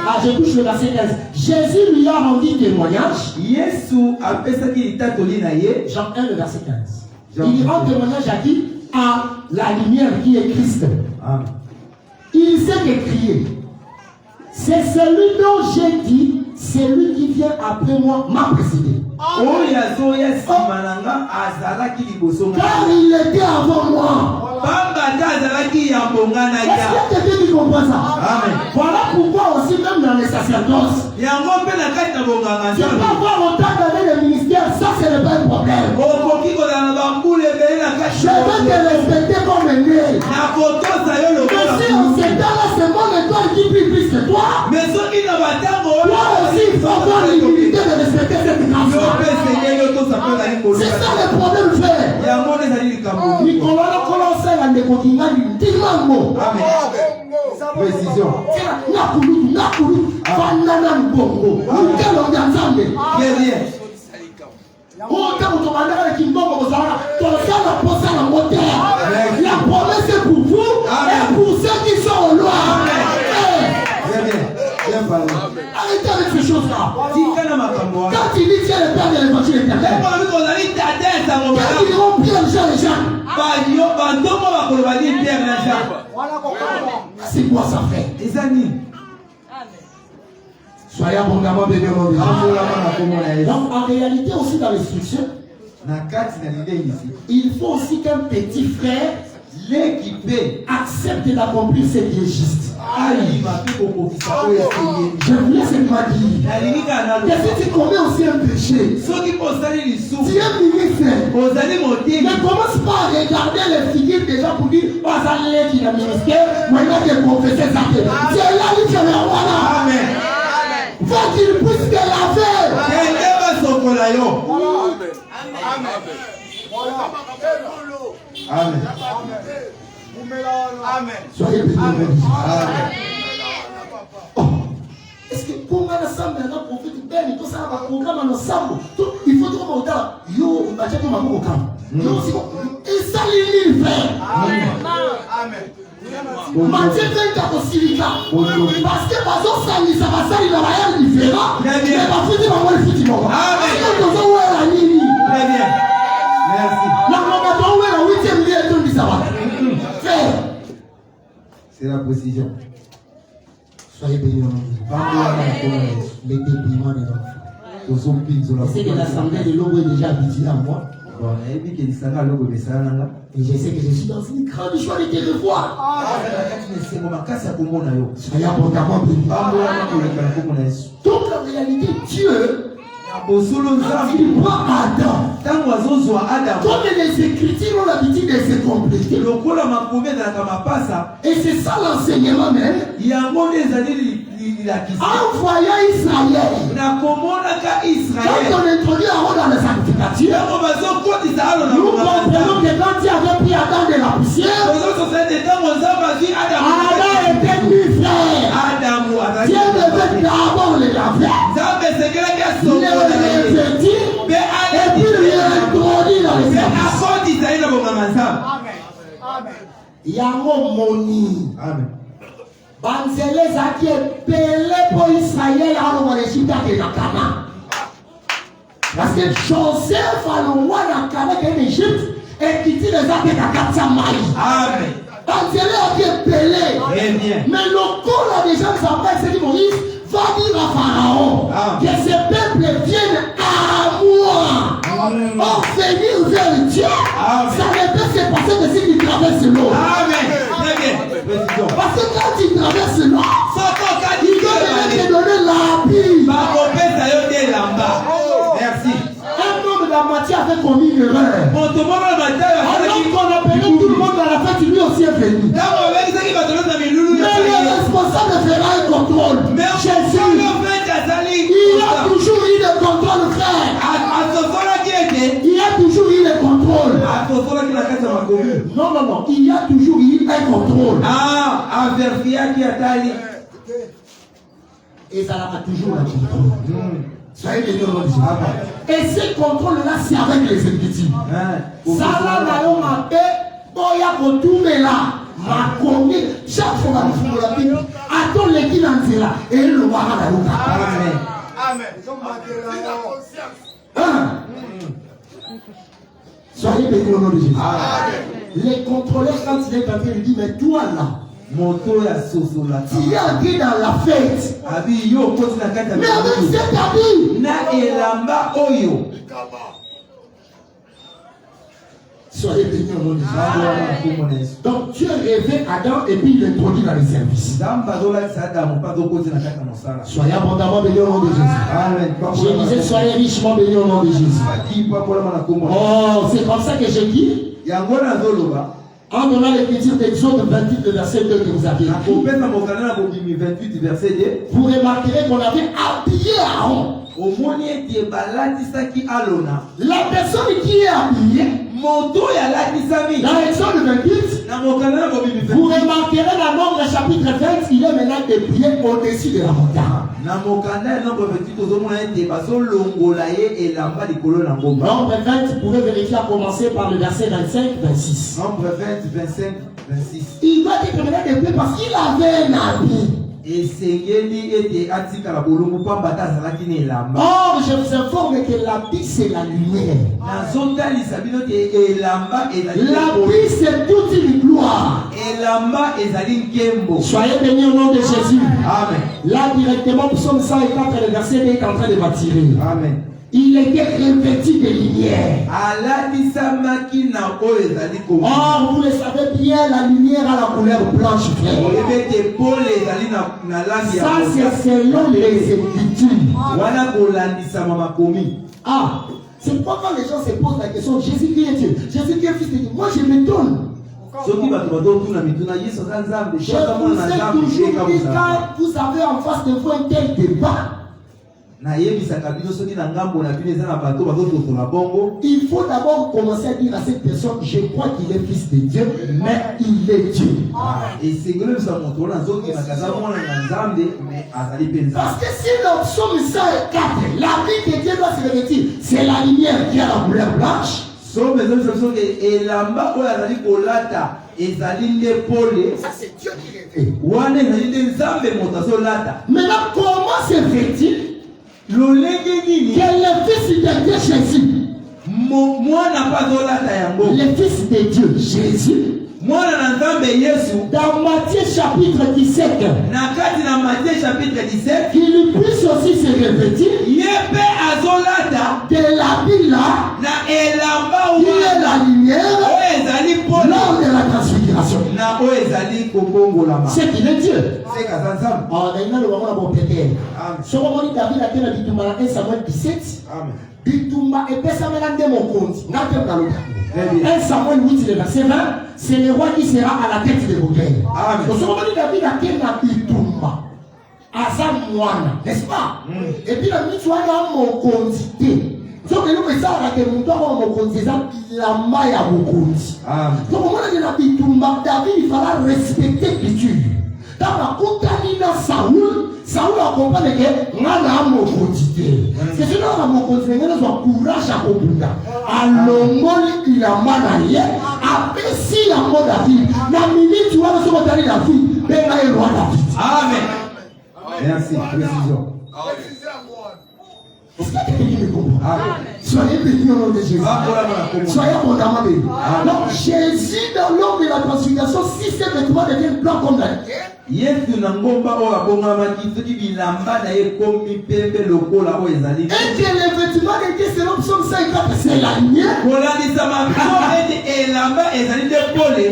Ah, je touche le verset 15. Jésus lui a rendu témoignage. Jean 1, le verset 15. Il rend témoignage à qui? À la lumière qui est Christ. Amen. Il s'est écrié. C'est celui dont j'ai dit, celui qui vient après moi m'a précédé. Car il était avant moi. Est-ce qu'il y a quelqu'un qui comprend ça? Amen. Voilà pourquoi aussi même dans les sacerdoces, tu peux avoir autant d'années de ministère, ça ce n'est pas un problème. Je vais te respecter comme un né. Mais si on s'étale, c'est mon étoile qui brille plus que toi. Toi Il faut avoir l'humilité de respecter cette grâce. C'est ça le problème, frère. Nicolas Colosset a négocié un dimanche. Précision. Nakulu, Fanana Bongo, Nicolas Nganzambe. La promesse est pour vous et pour ceux qui sont au loin. Arrêtez avec ces choses-là. Quand il dit Dieu le Père de l'évangile éternel, quand ils diront Pierre, Jean et Jacques, c'est quoi ça fait? Les amis. Soyez abondamment bénis au nom de Jésus. Donc en réalité aussi dans l'instruction, il faut aussi qu'un petit frère accepte d'accomplir ce qui est juste. Je voulais seulement dire que si tu commets aussi un péché, tu es ministre, ne commence pas à regarder les figures des gens pour dire oh, ça l'est qui a ministère, maintenant que confesser ça. C'est là où tu es le roi là. Amen. Faut qu'il puisse te laver. Amen. Amen. Soyez bénis. Est-ce que pour moi, ensemble, on fait du bien, tout ça, on va programmer ensemble. Il faut trouver au temps. Yo, on va chercher ma mot au camp. Et ça, il fait. Amen. Matthieu 24 au Silica. Parce que Bazo Sali, ça va salir dans la réelle différente. Mais ma fille, ma voix, le foutu, mon gars. Très bien. Merci. La 8e lieu de ça. C'est la précision. Soyez bénis. Les dépouillements des enfants. C'est que l'assemblée de l'eau est déjà habituée à moi. Et je sais que je suis dans une grande joie de te revoir. Soyez abondamment bénis. Donc en réalité, Dieu, il prend Adam. Comme les Écritures ont l'habitude de se compléter. Et c'est ça l'enseignement même. En voyant Israël, quand on introduit Aaron dans la sanctification, nous comprenons que quand Dieu avait pris Adam de la poussière, Adam était nu, frère. Dieu devait d'abord le laver, le revêtir, et puis le introduire dans les services. Yango Moni. Amen. Banzele zaki epele pour Israël alors l'Égypte de la Cana. Parce que Joseph a le roi de la Cana qui est en Égypte et qui dit les actes de Katsa Maï. Amen. Banzele a qui épelé. Mais le corps là déjà nous appelle, c'est dit Moïse, va dire à Pharaon que ce peuple vienne à moi. Or venir vers Dieu, ça ne peut se passer que si tu traverses l'eau. Amen. Parce que quand tu traverses l'eau, il doit te donner la vie. Merci. Un homme de la moitié avait commis une erreur. Alors qu'on appelait tout le monde à la fête, lui aussi est venu. Mais le responsable fera un contrôle. Jésus, il a toujours eu le contrôle, frère. Il y a toujours eu le contrôle. Non. Il y a toujours eu un contrôle. Et ça a toujours un contrôle. Soyez bénis au nom de Jésus. Et ce contrôle-là, c'est avec les Écritures. Ça là, on Boya Kotumela. Makongi. Chaque fois que nous faisons la Bible, attends l'équipe dans cela. Et le roi à la route. Amen. Soyez bénis au nom de Jésus. Les contrôleurs, quand il est entré, il dit, mais toi là, tu es entré dans la fête. Mais avec cet habit, soyez bénis au nom de Jésus. Donc Dieu révèle Adam et puis il l'introduit dans les services. Soyez abondamment bénis au nom de Jésus. Je disais soyez richement bénis au nom de Jésus. Oh, c'est comme ça que j'ai dit. En donnant l'écriture d'Exode 28, le verset 2 que vous avez écrit, vous remarquerez qu'on avait habillé Aaron. La personne qui est habillée, dans Exode 28, vous remarquerez dans Nombre chapitre 20, il est maintenant dépouillé au-dessus de la montagne. Nombre 20, vous pouvez vérifier à commencer par le verset 25-26. Nombre 20, 25, 26. Il doit être maintenant dépouillé parce qu'il avait un habit. Or, je vous informe que l'habit c'est la lumière. L'habit c'est toute une gloire. Soyez bénis au nom de Jésus. Amen. Là directement, psaume 104, le verset 2 est en train de m'attirer. Amen. Il était revêtu de lumière. Or, vous le savez bien, la lumière a la couleur blanche claire. Ça, c'est selon les Écritures. Ah, c'est pourquoi quand les gens se posent la question, Jésus qui est Dieu, Jésus qui est fils de Dieu, moi je m'étonne. Je vous ai toujours dit, quand vous avez en face de vous un tel débat, il faut d'abord commencer à dire à cette personne, je crois qu'il est fils de Dieu, mais il est Dieu. Parce que si le psaume 104, la vie de Dieu doit se revêtir, c'est la lumière qui a la couleur blanche. Ça c'est Dieu qui révèle. Maintenant, comment se fait-il que le fils de Dieu Jésus, le fils de Dieu Jésus, dans Matthieu chapitre 17, qu'il puisse aussi se revêtir de l'habit là, qui est la lumière lors de la transfiguration. C'est qu'il est Dieu. David a été dans 1 Samuel 17. Bitumba et Pessamena de mon compte. 1 Samuel 8, le verset 20, c'est le roi qui sera à la tête de vos guerres. Donc, ce moment David a été dans Bitumba. Azam Mwana, n'est-ce pas? Et puis, la mise à mon compte. Donc, nous faisons la démonstration à mon compte, c'est la maille à mon compte. Donc, au moment de la Bitumba, David, il fallait respecter l'écriture. Dans la Koutanina Saoul a compris que Nana a mon quotidien. C'est ce que mon quotidien a courage à Obunda. Alors, il a manaillé, après si la mort David, la minute tu vas se retrouver la vie, ben là, il roi David. Amen. Merci, précision. Soyez bénis au nom de Jésus. Soyez abondamment bénis. Donc Jésus dans l'homme de la transfiguration, si ses vêtements deviennent blancs comme la lumière, et que les vêtements de Dieu selon Psaume 54, c'est la lumière.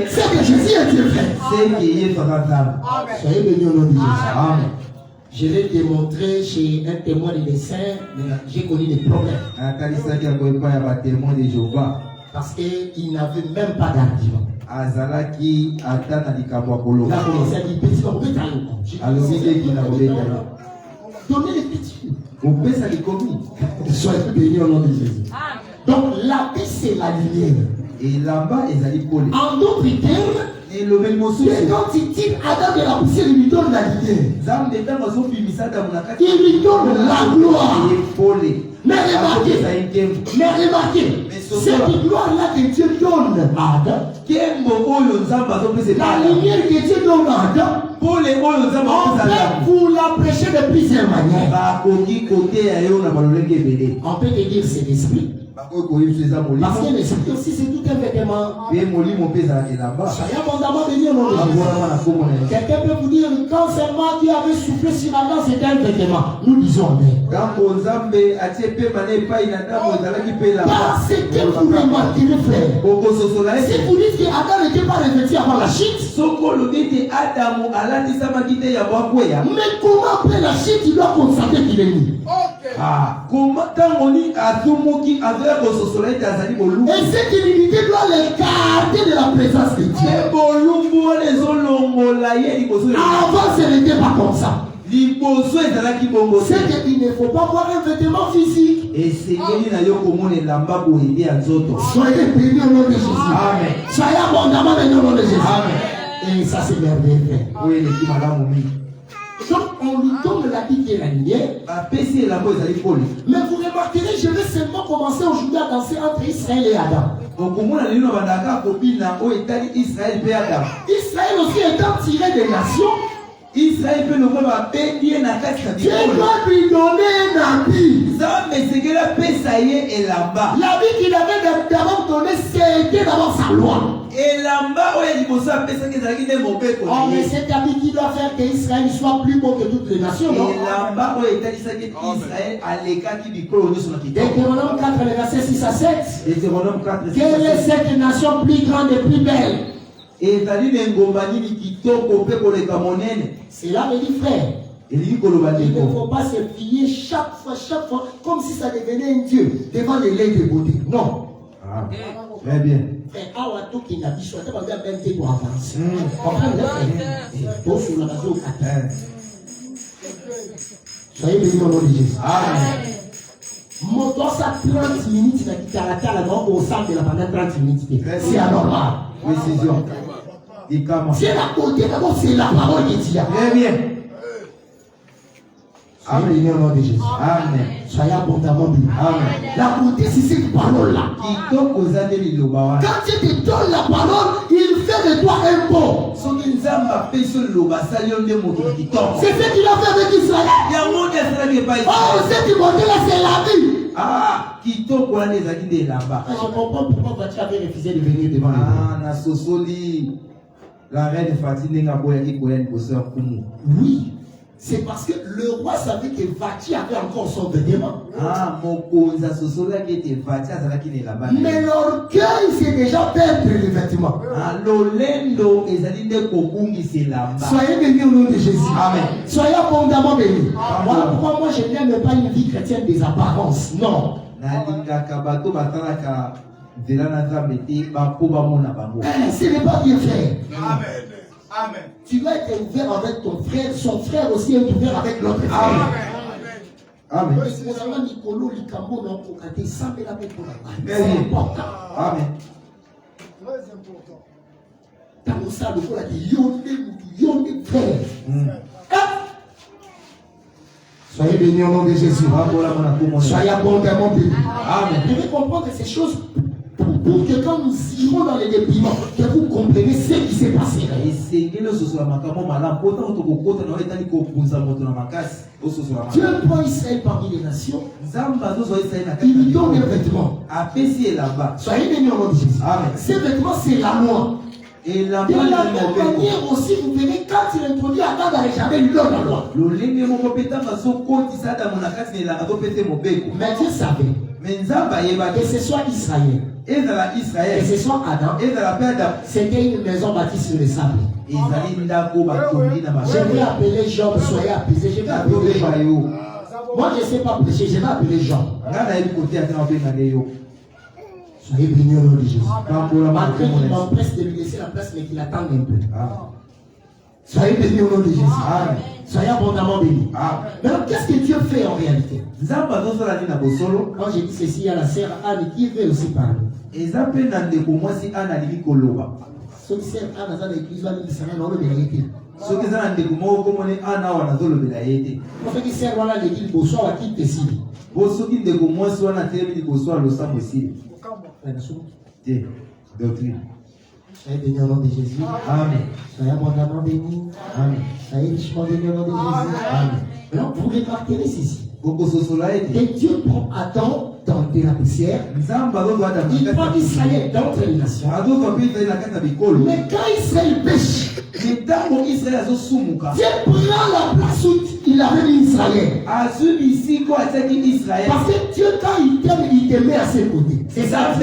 C'est que Jésus est Dieu fait. Soyez bénis au nom de Jésus. Amen. Je l'ai démontré chez un témoin de dessin, j'ai connu des problèmes. Parce qu'il n'avait même pas d'argument. Il a commencé à dire, petit, on peut donner les petits. Soyez bénis au nom de Jésus. Donc la vie c'est la lumière. En d'autres termes, et quand il tire Adam de la poussière, il lui donne la lumière. Il lui donne la gloire. Mais remarquez, cette gloire-là que Dieu donne à Adam, la lumière que Dieu donne à Adam, en fait, vous la prêchez de plusieurs manières. On peut te dire c'est l'esprit. Parce que l'esprit aussi c'est tout un vêtement. Soyez abondamment bénis au nom de Jésus. Quelqu'un peut vous dire quand seulement Dieu avait soufflé sur Adam, c'était un vêtement. Nous disons Amen. Parce que vous remarquerez, frère, si vous dites que Adam n'était pas revêtu avant la chute, mais comment après la chute il doit constater qu'il est nu? Comment tant on dit à tout mot qui a Et cette humilité doit les garder de la présence de Dieu. Avant, ce n'était pas comme ça. C'est qu'il ne faut pas voir un vêtement physique. Soyez bénis au nom de Jésus. Amen. Soyez abondamment bénis au nom de Jésus. Amen. Et ça, c'est merveilleux. Donc, on lui donne l'habit qui est aligné. Mais vous remarquerez, je vais seulement commencer aujourd'hui à danser entre Israël et Adam. Israël aussi étant tiré des nations, Israël peut nous voir Dieu doit lui donner un habit. L'habit qu'il avait d'abord donné, c'était d'abord sa loi. Oh, mais cet habit qui doit faire qu'Israël soit plus beau que toutes les nations. Deutéronome 4, le verset 6 à 7. Quelle est cette nation plus grande et plus belle? C'est là, mes frères. Il ne faut pas se fier chaque fois, comme si ça devenait un Dieu devant les legs de beauté. Non. Ah, très bien. Soyez bénis au nom de Jésus. Amen. Moto ça 30 minutes dans le caractère au centre de la pendant 30 minutes. C'est anormal. Précision. C'est la côté d'abord, c'est la parole de Dieu. Très bien. Amen. Au nom de Jésus. Amen. Soyez abondamment bénis. Amen. La côté, c'est cette parole-là. Quand Dieu te donne la parole, il fait de toi un bon. C'est ce qu'il a fait avec Israël. Oh, cette modèle-là, c'est la vie. Ah, je comprends pourquoi tu avais refusé de venir devant lui. La reine Fatine oui. C'est parce que le roi savait que Vati avait encore son vêtement. Mais l'orgueil, c'est déjà perdre les vêtements. Soyez bénis au nom de Jésus. Amen. Soyez abondamment bénis. Voilà pourquoi moi je n'aime pas une vie chrétienne des apparences. Non. Ce n'est pas bien fait. Amen. Amen. Tu dois être ouvert avec ton frère, son frère aussi est ouvert avec l'autre frère. Amen. Amen. C'est important. Amen. Très important. Dans ça, le vol a dit yonde frère. Soyez bénis au nom de Jésus. Soyez abondamment bénis. Amen. Vous devez comprendre ces choses pour que quand nous irons dans les dépriments, que vous compreniez ce qui s'est passé. Dieu prend Israël parmi les nations. Il lui donne des vêtements. Soyez bénis au nom de Jésus. Ces vêtements, c'est la loi. Et de la même manière aussi, vous verrez, quand il introduit Adam dans les jardins, il lui donne la loi. Mais Dieu savait que ce soit Israël et ce soit Adam, c'était une maison bâtie sur le sable. Je vais appeler Job, soyez apaisés. Je vais appeler Job. Moi je ne sais pas prêcher, je vais appeler Job. Soyez bénis au nom de Jésus. Malgré qu'il m'empresse de lui laisser la place, mais qu'il attende un peu. Soyez bénis au nom de Jésus. Amen. Soyez abondamment bénis. Maintenant, qu'est-ce que Dieu fait en réalité? Quand j'ai dit ceci à la sœur Anne, qui veut aussi parler? Ceux qui sœur Anne dans l'église, va dire que ça n'a pas de vérité. Ceux qui sœur voilà l'église, bonsoir à qui te signe. Doctrine. Soyez bénis au nom de Jésus. Amen. Soyez abondamment bénis. Amen. Soyez richement bénis au nom de Jésus. Amen. Alors, vous remarquerez ceci. Et Dieu prend Adam dans la poussière. Il prend Israël dans les nations. Mais quand Israël pêche, Dieu prend la place où il avait mis Israël. Parce que Dieu, quand il t'aime, il te met à ses côtés. C'est ça. Là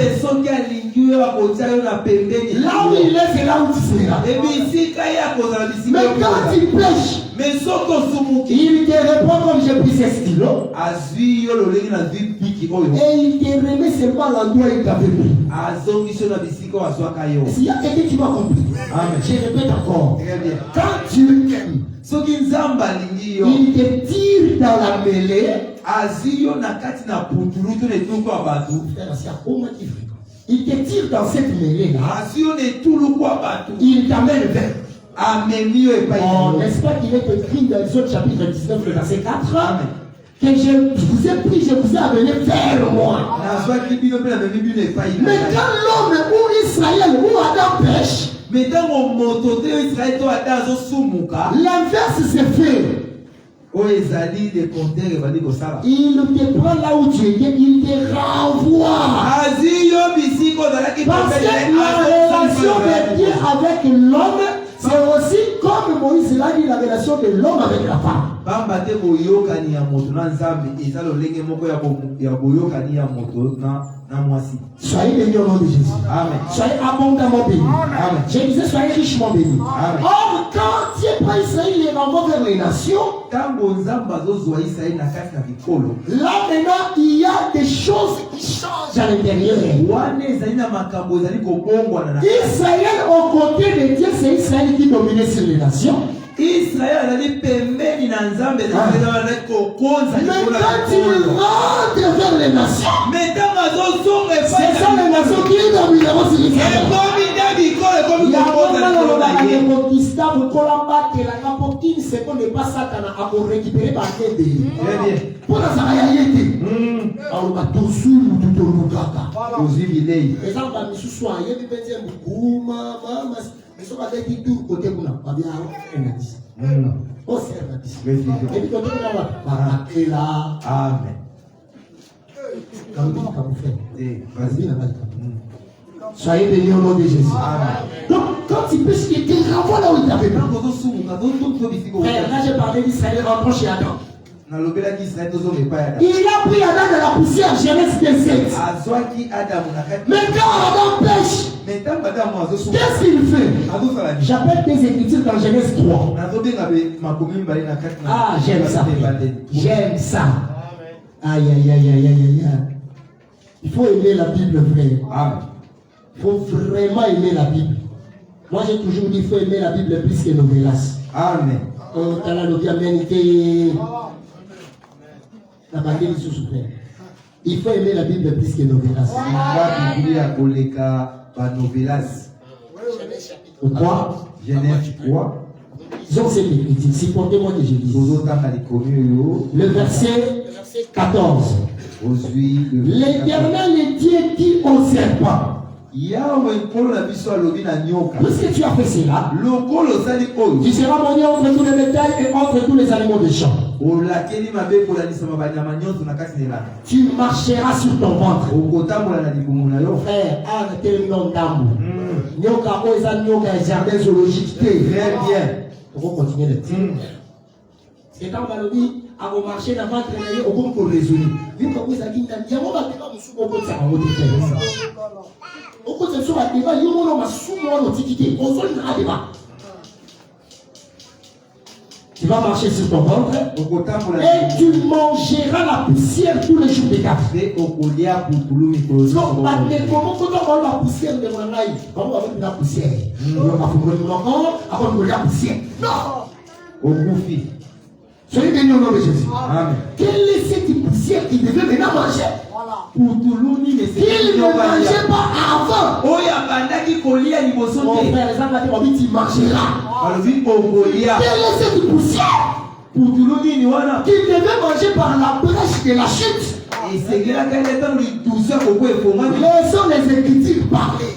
où il est, c'est là où tu seras. Mais quand il pêche, Il te répond comme j'ai pris ce stylo. Et il te remet seulement l'endroit où il t'avait pris. S'il y a quelqu'un qui m'a compris, je répète encore. Quand tu aimes, il te tire dans la mêlée. Il te tire dans cette mêlée-là. Il t'amène vers. N'est-ce pas qu'il est écrit dans Exode chapitre 19, le verset 4, que je vous ai pris, je vous ai amené vers moi. Mais quand l'homme ou Israël ou Adam pêche, l'inverse se fait. Il te prend là où tu étais, il te renvoie. Parce que la relation de Dieu avec l'homme, c'est aussi comme Moïse l'a dit, la relation de l'homme avec la femme. Soyez bénis au nom de Jésus. Amen. Soyez abondamment bénis. Amen. Je disais, soyez richement bénis. Amen. Or, quand Dieu prend Israël, il les renvoie vers les nations. Là maintenant, il y a des choses qui changent à l'intérieur. Israël, aux côtés de Dieu, c'est Israël qui dominait sur les nations. Israël a dit mais quand tu rentres vers les nations, c'est ça les nations qui domineront sur Israël. Soyez bénis au nom de Jésus. Donc, quand il pêche, il te renvoie là où il t'avait pas. Frère, là j'ai parlé d'Israël rentrant chez Adam. Il a pris Adam de la poussière, Genèse 17. Mais quand Adam pêche, qu'est-ce qu'il fait? J'appelle des écritures dans Genèse 3. Ah, j'aime ça. J'aime ça. Aïe, aïe, aïe, aïe, aïe, aïe. Il faut aimer la Bible, frère. Il faut vraiment aimer la Bible. Moi, j'ai toujours dit qu'il faut aimer la Bible plus que nos mélasses. Amen. Il faut aimer la Bible plus que nos mélasses. Quoi? Genèse 3. Disons c'est l'écriture. Supportez-moi que je dise. Le verset 14. L'Éternel Dieu dit au serpent. Puisque tu as fait cela, tu seras maudit entre tous les bétails et entre tous les animaux des champs. Tu marcheras sur ton ventre. Frère, très bien. On va continuer le titre. C'est quand on dit à vos marchés dans votre année au bon pour résoudre. Vu que vous avez dit qu'il y a un moment où vous avez dit au côté de ce débat, il y a un moment où tu vas marcher sur ton ventre et tu mangeras la poussière tous les jours de ta vie. Donc, comment la poussière de mon aïe? Comment on va la poussière? La poussière. Non! Soyez bénis au nom de Jésus. Amen. Quelle est cette poussière qui devait maintenant manger? Il ne mangeait pas avant. Mon frère, les gens ont dit tu mangeras. Quelle est cette poussière qui devait manger par la brèche de la chute? Laissons les écritures parler.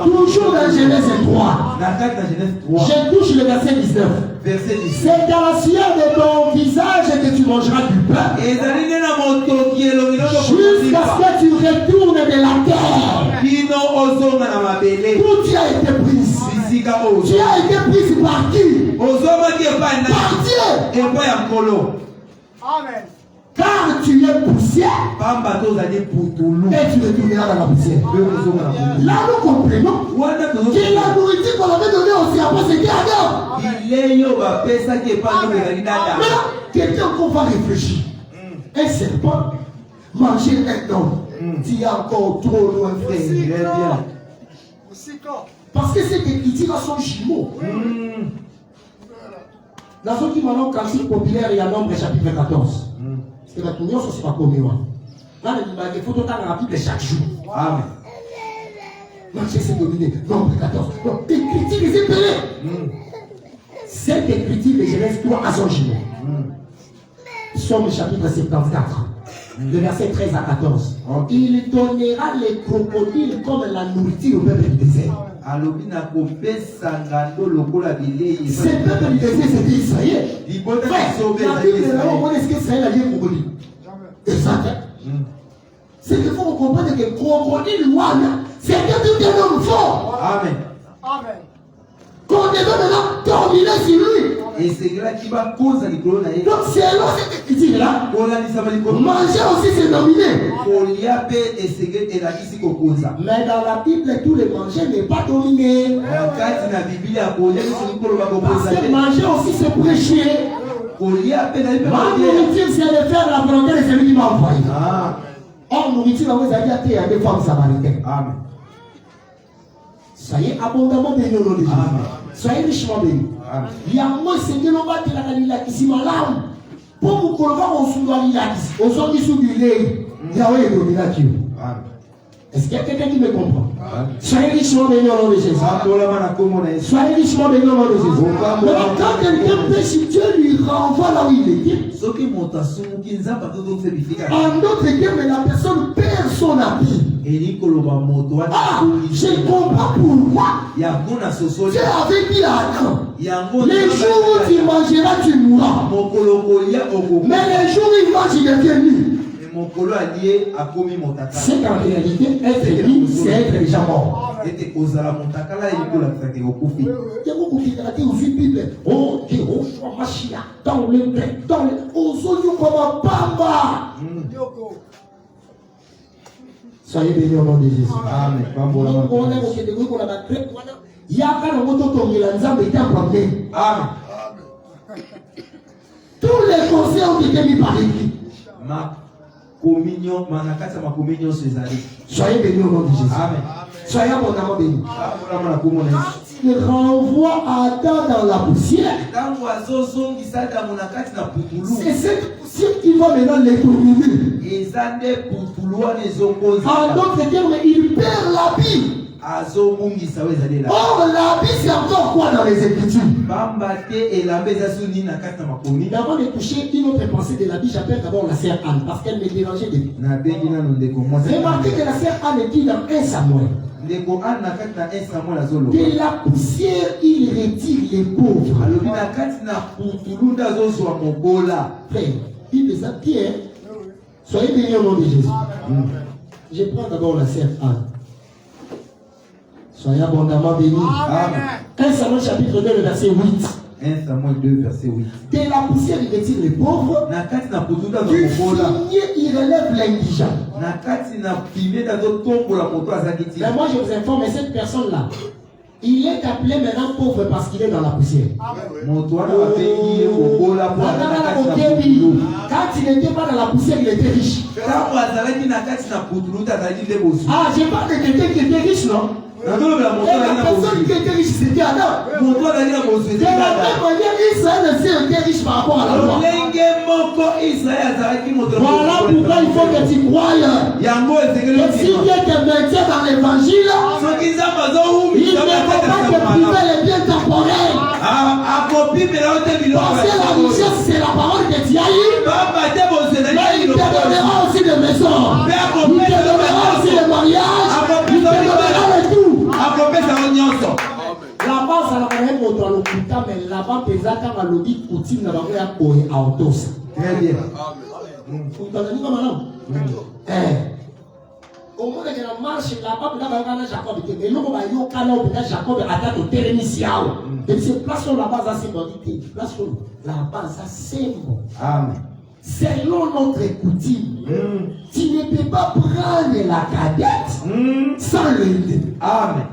Toujours dans Genèse 3. Je touche le verset 19. C'est dans la sueur de ton visage que tu mangeras du pain. Jusqu'à ce que tu retournes de la terre. Où tu as été prise. Tu as été prise par qui? Par Dieu. Amen. Car tu es poussé poussière. Et tu retourneras dans la poussière. Là, nous comprenons que la nourriture qu'on avait donnée au serpent, c'était Adam. Maintenant, quelqu'un qu'on va réfléchir. Un serpent manger un homme. Tu es encore trop loin, frère. Parce que ces écritures sont jumeaux. Dans ce qui maintenant cantique populaire, il y a Nombre chapitre 14. Parce que la communion, ce n'est pas commun. Là, il faut autant la Bible chaque jour. Amen. Marcher, c'est dominé. Nombre 14. Donc, l'écriture les épelés. Cette écriture de Genèse 3 à son jumeau. Psaume chapitre 74. De verset 13 à 14. Il donnera les crocodiles comme la nourriture au peuple du désert. Ce peuple du désert, c'était Israël. La Bible, on est-ce qu'Israël a dit crocodile? Exact. C'est qu'il faut comprendre que crocodile, c'était tout un homme fort. Amen. Amen. Qu'on devait maintenant dominer sur lui. Donc, selon cette écriture-là, manger aussi c'est dominer. Mais dans la Bible, tous les manger n'est pas dominé. Parce que manger aussi c'est pour échouer. Ma nourriture, c'est de faire la volonté de celui qui m'a envoyé. Or, nourriture, vous avez dit à des femmes samaritaines. Amen. Soyez abondamment bénis au nom de Jésus. Soyez richement bénis. Il y a moi, c'est que l'on va te la dire ici, malade. Pour vous colorer, on se doit dire ici. On s'en dit sous du lait. Yahweh est dominateur. Est-ce qu'il y a quelqu'un qui me comprend? Soyez richement bénis au nom de Jésus. Soyez richement bénis au nom de Jésus. Mais quand quelqu'un pêche, Dieu lui renvoie là où il était. En d'autres termes, la personne perd son habit. Ah, je comprends pourquoi Dieu avait dit à Adam, les jours où tu mangeras, tu mourras. Mais les jours où il mange, il devient nu. C'est qu'en réalité, être nu, c'est être déjà mort. Dans le bain, dans le soyez bénis au nom de Jésus. Amen. Tous les conseils ont été mis par écrit. Ma communion, ma communion, soyez bénis au nom de Jésus. Amen. Soyez abondamment bénis. Il renvoie Adam dans la poussière. C'est cette poussière qui va maintenant l'étourner. En d'autres termes, il perd l'habit. Or, l'habit, c'est encore quoi dans les Écritures? D'abord de toucher une autre pensée de l'habit, j'appelle d'abord la sœur Anne, parce qu'elle me dérangeait depuis. Remarquez que la sœur Anne est dit dans 1 Samuel. De la poussière, il retire les pauvres. Frère, il les a Pierre. Soyez bénis au nom de Jésus. Je prends d'abord la sœur Anne. Soyez abondamment bénis. Amen. 1 Samuel chapitre 2, le verset 8. 1 Samuel 2, verset 8. De la poussière, il retire les pauvres. Du fumier, il relève l'indigent. Mais moi, je vous informe, cette personne-là, il est appelé maintenant pauvre parce qu'il est dans la poussière. Quand il n'était pas dans la poussière, il était riche. Ah, je parle de quelqu'un qui était riche, non? Et la personne qui était riche, c'était Adam. De la même manière, Israël aussi était riche par rapport à la loi. Voilà pourquoi il faut que tu croies. Et si Dieu te maintient dans l'évangile, il ne faut pas te priver les biens temporels. Parce que la richesse, c'est la parole que tu as eue. Mais il te donnera aussi des maisons. Il te donnera aussi des mariages. Il te donnera le tout. Là-bas, ça n'a rien contre le putain, mais là-bas, pesaka ma lobby coutume n'a pas à courir à autos. Très bien. Vous entendez comme un au moment de la marche, là-bas, là-bas, Jacob était. Mais nous, on va y aller, Jacob attaque au terrain initial. Et c'est place sur la base à ces bandites. Place sur la base à ces mots. Amen. selon notre coutume, tu ne peux pas prendre la cadette sans l'aider. Amen.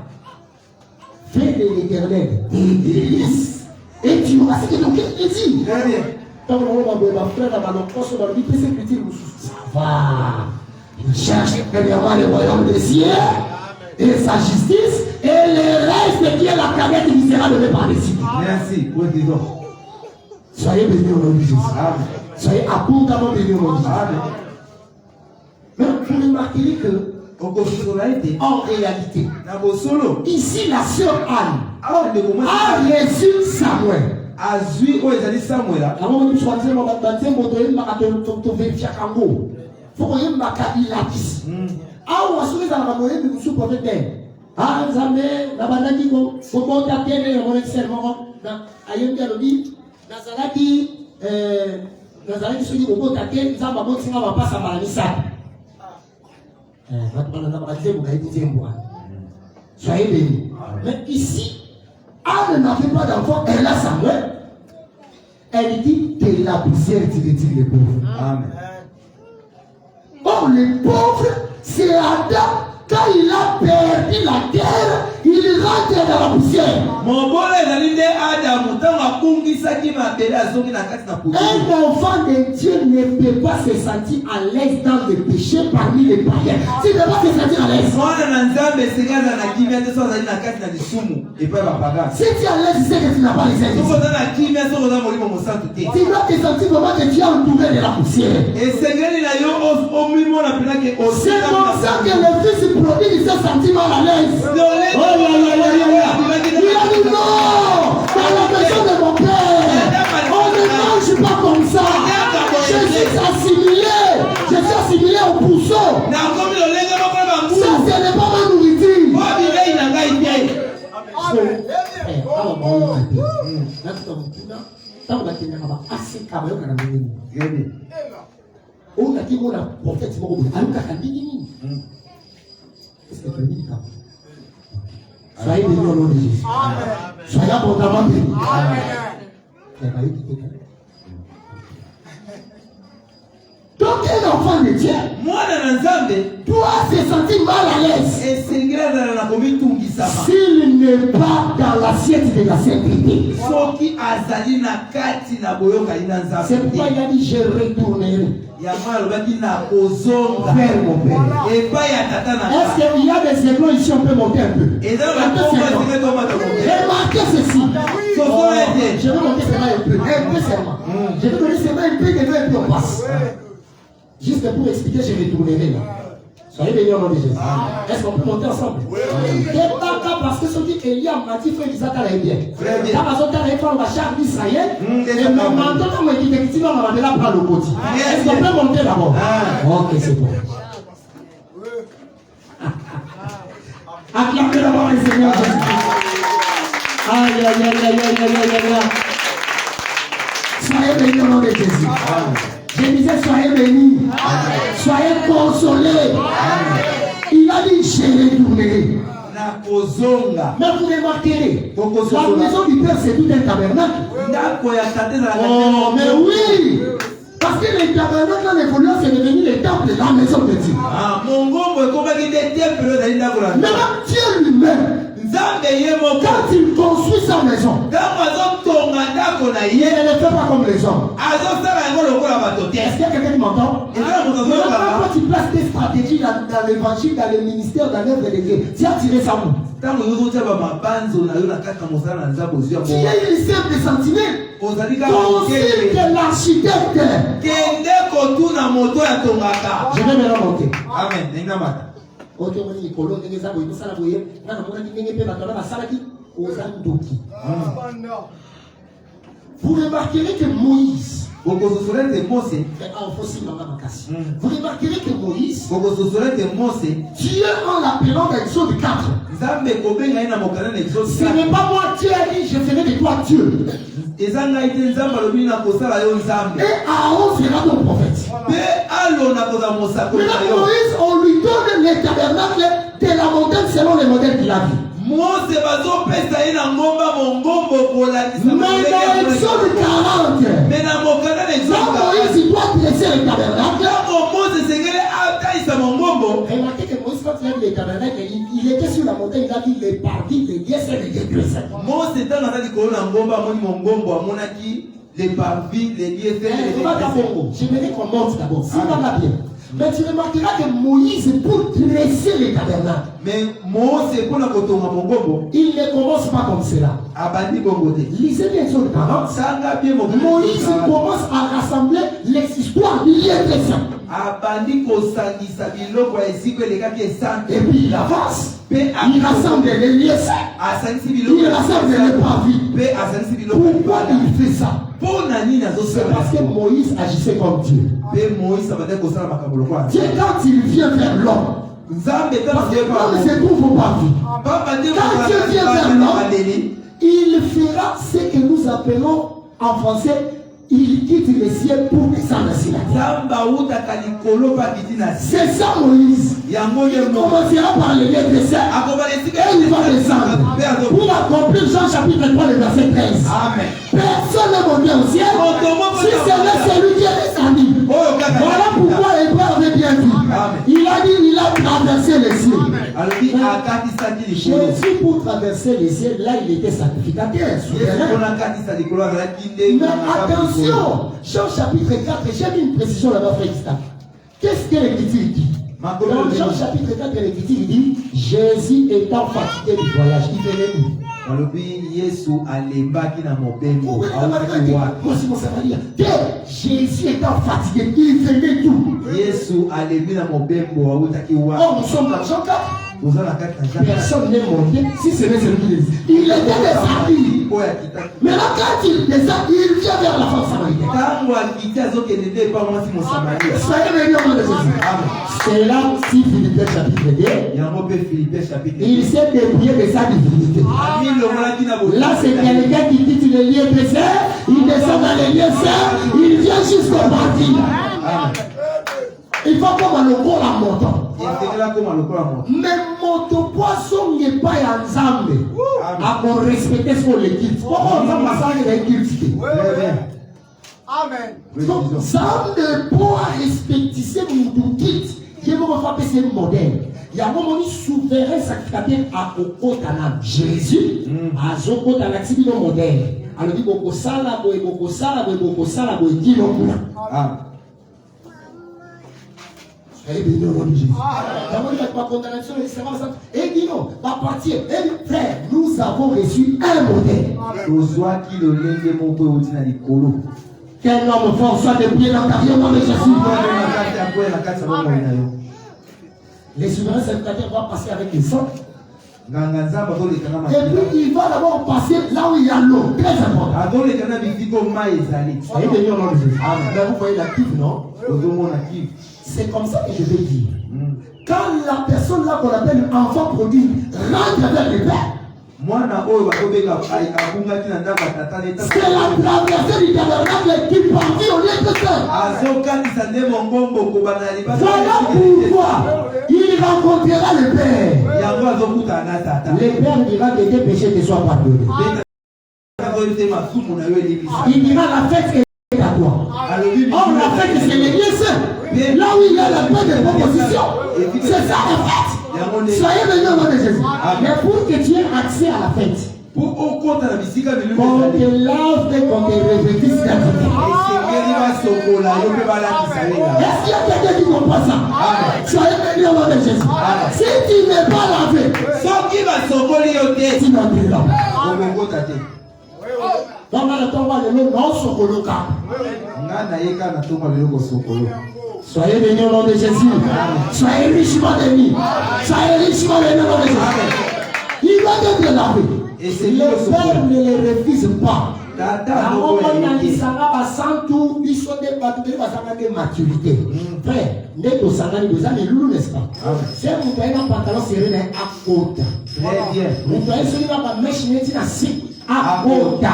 Fais de l'Éternel tes délices et tu auras ce que ton cœur te dit. Très bien. Ça va. Il cherche premièrement le royaume des cieux et sa justice, et le reste qui est la planète qui sera donné par les cieux. Merci. Oui, disons. Soyez bénis au nom de Jésus. Amen. Soyez abondamment bénis au nom de Jésus. Amen. Mais vous remarquerez que, en réalité, ici la sœur Anne a reçu Samuel. Azui o ezali Samuel. Avant de choisir mon baptême, mon doyen m'a vérifié Kango. Faut que je m'accapille. Ah, on a soulevé dans la moyenne de vous prophète. Ah, Zambé, la banane, faut monter à terre, mon serment. Ayem Dialobi, Nazalaki, Nazalaki, celui qui monte à terre, Zamba monte, ça va pas à Malamissa. Soyez bénis. Mais ici, Anne n'avait pas d'enfant, elle a Samuel. Elle dit que la poussière tire les pauvres. Amen. Or, les pauvres, c'est Adam. Quand il a perdu la terre, il rentre dans la poussière. Mon bon ezali nde Adam tant akungisaki mabele azongi na kati na poussière. Un enfant de Dieu ne peut pas se sentir à l'aise dans le péché parmi les païens. Tu ne peux pas se sentir à l'aise. Mwana na Nzambe esengaza na kimia te so azali na kati na lisumu epai bapagani. Si tu es à l'aise, tu sais que tu n'as pas les ailes. Soko oza na kimia soko oza molimo mosantu te. Tu dois te sentir vraiment que tu es entouré de la poussière. Esengeli na yo omimona mpena ke C'est comme ça que le fils prodigue s'est senti mal à l'aise. Oh là là là là là. Il a dit non, dans la maison de mon père, on ne mange pas comme ça. Je suis assimilé au pousseau. Ça, ce n'est pas ma nourriture. Soyez bénis au nom de Jésus. Soyez abondamment bénis. Donc un enfant de Dieu doit se sentir mal à l'aise s'il n'est pas dans l'assiette de la sainteté. C'est pourquoi il a dit je retournerai vers mon père. Est-ce qu'il y a des éclats ici, on peut monter un peu? Remarquez ceci. Je vais monter seulement un peu seulement. Je vais donner seulement un peu, que nous un peu on passe. Juste pour expliquer, je retournerai là. Soyez bénis au nom de Jésus. Est-ce qu'on peut monter ensemble? Parce que ce qui est lié à Matthieu, il dit ça bien. Dans ma zone, il faut la charge d'Israël. Et maintenant, quand on dit que tu vas me là par le côté. Est-ce qu'on peut monter d'abord? Ok, c'est bon. Acclamez d'abord le Seigneur Jésus-Christ. Aïe, aïe, aïe, aïe, aïe, aïe, aïe, aïe. Soyez bénis au nom de Jésus. Je disais, soyez bénis. Soyez consolés. Il a dit, je retournerai. Mais vous remarquerez, la maison du Père, c'est tout un tabernacle. Oh, mais oui. Parce que les tabernacles, dans l'évolution, c'est devenu le temple de la maison de Dieu. Maintenant, Dieu lui-même, quand il construit sa maison, il ne le fait pas comme les hommes. Est-ce qu'il y a quelqu'un qui m'entend? Quand tu places tes stratégies dans l'évangile, dans le ministère, dans l'œuvre de Dieu, tu as tiré ça où? Tu as une simple sentinelle. Consulte l'architecte. Je vais me remonter. Amen. Vous remarquerez que Moïse, vous remarquerez que Moïse, Dieu en l'appelant dans Exode 4, ce n'est pas moi Dieu a dit je ferai de toi Dieu. Et Aaron sera ton prophète. Maintenant Moïse, on lui donne les tabernacles de la montagne selon les modèles qu'il a vu. Mose bazopesa ina ngomba mongombo kolakisa Mais dans Exode 40, mais na mokana na quand Moïse doit dresser le tabernacle, Mose sengele ataisa mongombo. remarquez que Moïse, quand il a vu le tabernacle, il était sur la montagne, il a vu les parvis, les lieux, les lieux. Mose dans la likolo na ngomba amoni mongombo amonaki les parvis, les lieux, les j'aimerais qu'on monte d'abord. Si on va bien. Mais tu remarqueras que Moïse, pour dresser le tabernacle, mais Mose pour la kotonga mongombo, il ne commence pas comme cela. abandi bongote. Lisez bien Exode 40. Sanga bien Moïse commence à rassembler les histoires du lieu de sang. abandi kosangisa biloko ya esiko elekaki esante. Et puis il avance. Il rassemble les lieux saints. Il rassemble les parvis. Pourquoi il fait ça? C'est parce que Moïse agissait comme Dieu. Dieu, quand il vient vers l'homme, parce que l'homme se trouve au parvis. Quand Dieu vient vers l'homme, il fera ce que nous appelons en français, il quitte le ciel pour descendre sur la terre. C'est ça Moïse. Il commencera par le lieu de saint et il va descendre pour accomplir Jean chapitre 3 le verset 13. Amen. Personne n'est monté au ciel si c'est celui qui est descendu. Voilà pourquoi Hébreu avait bien dit. Il a dit il a traversé le ciel. Jésus pour traverser le ciel, là il était sacrificateur. Mais attention, Jean chapitre 4, j'ai mis une précision là-bas, frère Isaac. Qu'est-ce que l'Écriture dit? Dans Jean chapitre 4, l'Écriture dit Jésus étant fatigué du voyage, il venait où? Jésus étant fatigué, il venait tout. Oh, nous sommes dans Jean 4. Personne n'est monté si ce n'est celui qui les dit. Il était descendu. Mais là, quand il descend, il vient vers la femme samaritaine. Soyez bénis au nom de Jésus. C'est là, si Philippiens chapitre 2, il s'est débrouillé de sa divinité. Là, c'est quelqu'un qui quitte les lieux de saint, il descend dans les lieux saints, il vient jusqu'au parti. Il faut comme le corps à montant. Mais mon poisson n'est pas en Zambé. À qu'on respecte ce qu'on les quitte. Pourquoi on va passer avec l'équipe? Amen. Donc, ça ne peut pas respecter ce qu'on quitte. Je vais vous faire passer le modèle. Il y a un moment souverain sacrificateur à Okotana. Jésus a Zokotana, c'est le modèle. Alors, il dit Boko Sala, Boko Sala, Boko Sala, Boko Sala. Et bien, non, Jésus. Et dit non, à partir, frère, nous avons reçu un modèle. Qu'un homme fort soit dépouillé dans ta vie au nom de Jésus. Les souverains sacrificateurs vont passer avec les sang. Et puis il va d'abord passer là où il y a l'eau. Très important. Et bien, non, Jésus. Vous voyez la cuve, non? C'est comme ça que je vais dire. Quand la personne là qu'on appelle enfant produit rentre vers le Père, c'est la traversée du tabernacle qui parvient au lieu de Père. Voilà pourquoi il rencontrera le Père. Le Père dira que tes péchés te soient pardonnés. Il dira la fête est à toi. Or la fête c'est l'église. Là où il y a la paix de proposition, c'est ça la fête. Soyez bénis au nom de Jésus. Mais pour que tu aies accès à la fête, qu'on te lave et qu'on te revêtisse d'identité. Est-ce qu'il y a quelqu'un qui comprend ça? Soyez bénis au nom de Jésus. Si tu n'es pas lavé, tu n'entres pas. Donc on va le nom non sokoloka. Soyez bénis au nom de Jésus. Soyez richement bénis. Soyez richement bénis au nom de Jésus. Il doit être lavé. Le Père ne les refuse pas. Maturité. Frère, n'est au sangali de années loulou, n'est-ce pas? C'est vous avez un pantalon serré à côté. Très bien. Vous avez celui-là, ma mèche n'est pas si. À côté.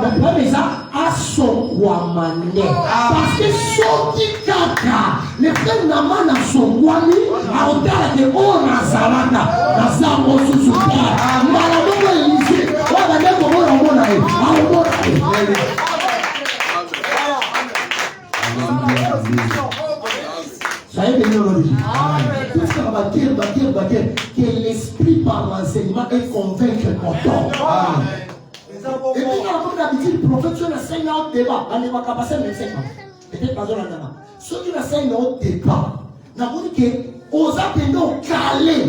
Le problème est ça, à son guamane. Parce que son qui caca. Le frère Naman a son wami, a hauteur de haut Nazarana, Nazamo sous terre. Malamomo Élysée, on va dire comment on va aller. Soyez bénis au nom de Jésus. Tout ce qu'on va dire, que l'esprit par l'enseignement est convaincre mon temps. Et puis, comme d'habitude, le prophète, tu enseigne au débat. On ne va pas passer 25 ans. Peut-être pas dans la dame. Ceux qui enseignent au débat, on a dit que aux appels calés,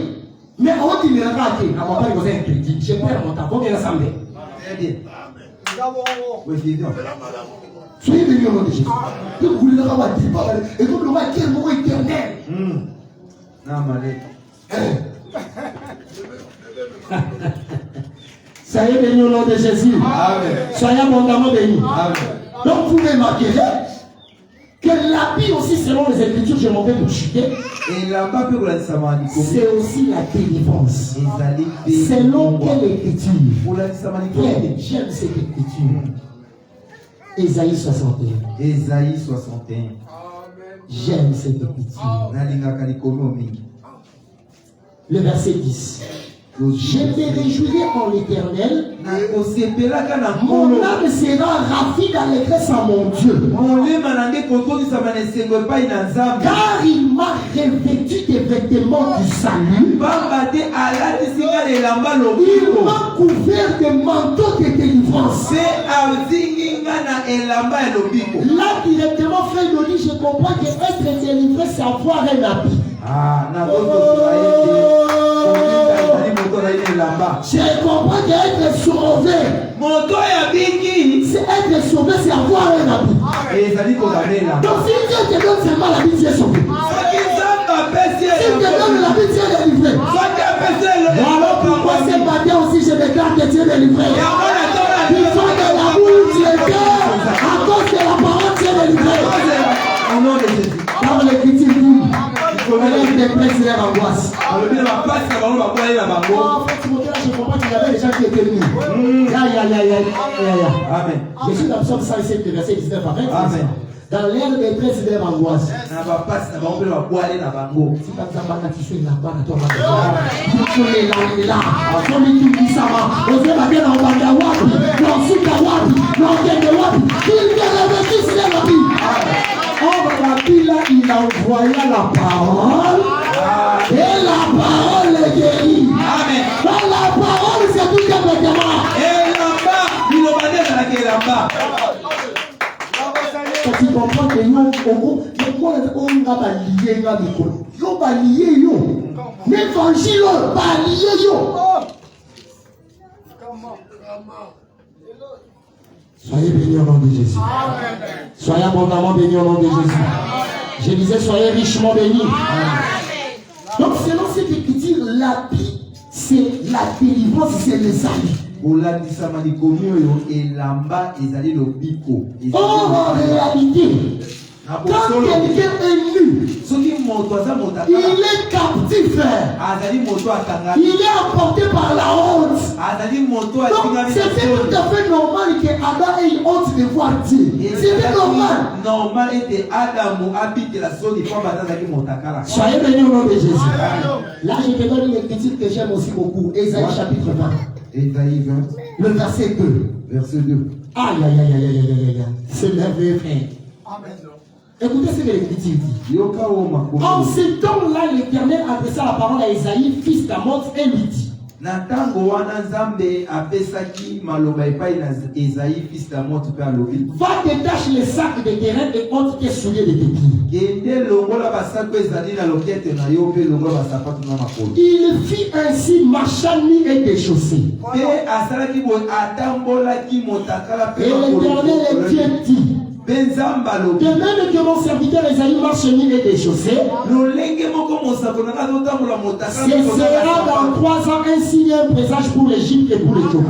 mais on dit que on va pas poser un crédit. Je perds mon temps. Combien l'assemblée? Très bien. Soyez bénis au nom de Jésus. Que vous voulez avoir un débat. Et donc, le roi est quel mot éternel. Soyez bénis au nom de Jésus. Amen. Soyez abondamment bénis. Amen. Donc vous pouvez marquer que l'habit aussi selon les Écritures, je m'en vais vous chuter. C'est aussi la délivrance. Selon quelle Écriture? J'aime cette Écriture. Ésaïe 61. Ésaïe 61. J'aime cette Écriture. Le verset 10. Je me réjouirai en l'Éternel. Mon âme sera ravie d'allégresse en mon Dieu. Car il m'a revêtu des vêtements du salut. Il m'a couvert des manteaux de délivrance. Là, directement, frère Dodi, je comprends que être délivré, c'est avoir un habit. Je comprends qu'être sauvé, c'est être sauvé, c'est avoir un habit. Donc si Dieu te donne seulement l'habit, tu es sauvé. Si Dieu te donne l'habit, tu es délivré. Voilà pourquoi ce matin aussi je déclare que tu es délivré. Il faut de l'amour, tu es cœur. À cause de la parole, tu es délivré. Au nom de Jésus. Dans l'Écriture, elle dépresse leur angoisse. En fait, je comprends qu'il y avait des gens qui étaient venus. Amen. Je suis dans Psaume 107, verset 19 à 20. Amen. Dans l'air de détresse de leur angoisse. Si tu es là-bas, tu es là. Il a envoyé la parole et la parole est guérie. Amen. Dans la parole, c'est tout un vêtement. Et là-bas, il a envoyé la parole. Quand tu comprends que nous, on va lier l'évangile, va lier yo. Soyez bénis au nom de Jésus. Soyez abondamment bénis au nom de Jésus. Je disais, soyez richement bénis. Donc, selon cette écriture, l'habit, c'est la délivrance, c'est les habits. En réalité, quand quelqu'un est nu, il est captif. Il est emporté par la honte. Donc, c'était tout à fait normal qu'Adam ait honte de voir Dieu. C'était normal. Soyez bénis au nom de Jésus. Là, je te donne une écriture que j'aime aussi beaucoup. Ésaïe chapitre 20. Ésaïe 20. Le verset 2. Verset 2. Aïe, aïe, aïe, aïe, aïe, aïe, aïe. C'est merveilleux, frère. Amen. Écoutez ce que l'Écriture dit. En ce temps-là, l'Éternel adressa la parole à Ésaïe, fils d'Amoz, et lui dit. Va détache les sacs de terrain et ôte tes souliers de tes pieds. Il fit ainsi Machani et déchaussé. Et l'Éternel est Dieu dit. De même que mon serviteur Esaïe marche nu et déchaussé, ce sera dans 3 ans un signe, un présage pour l'Égypte et pour l'Éthiopie.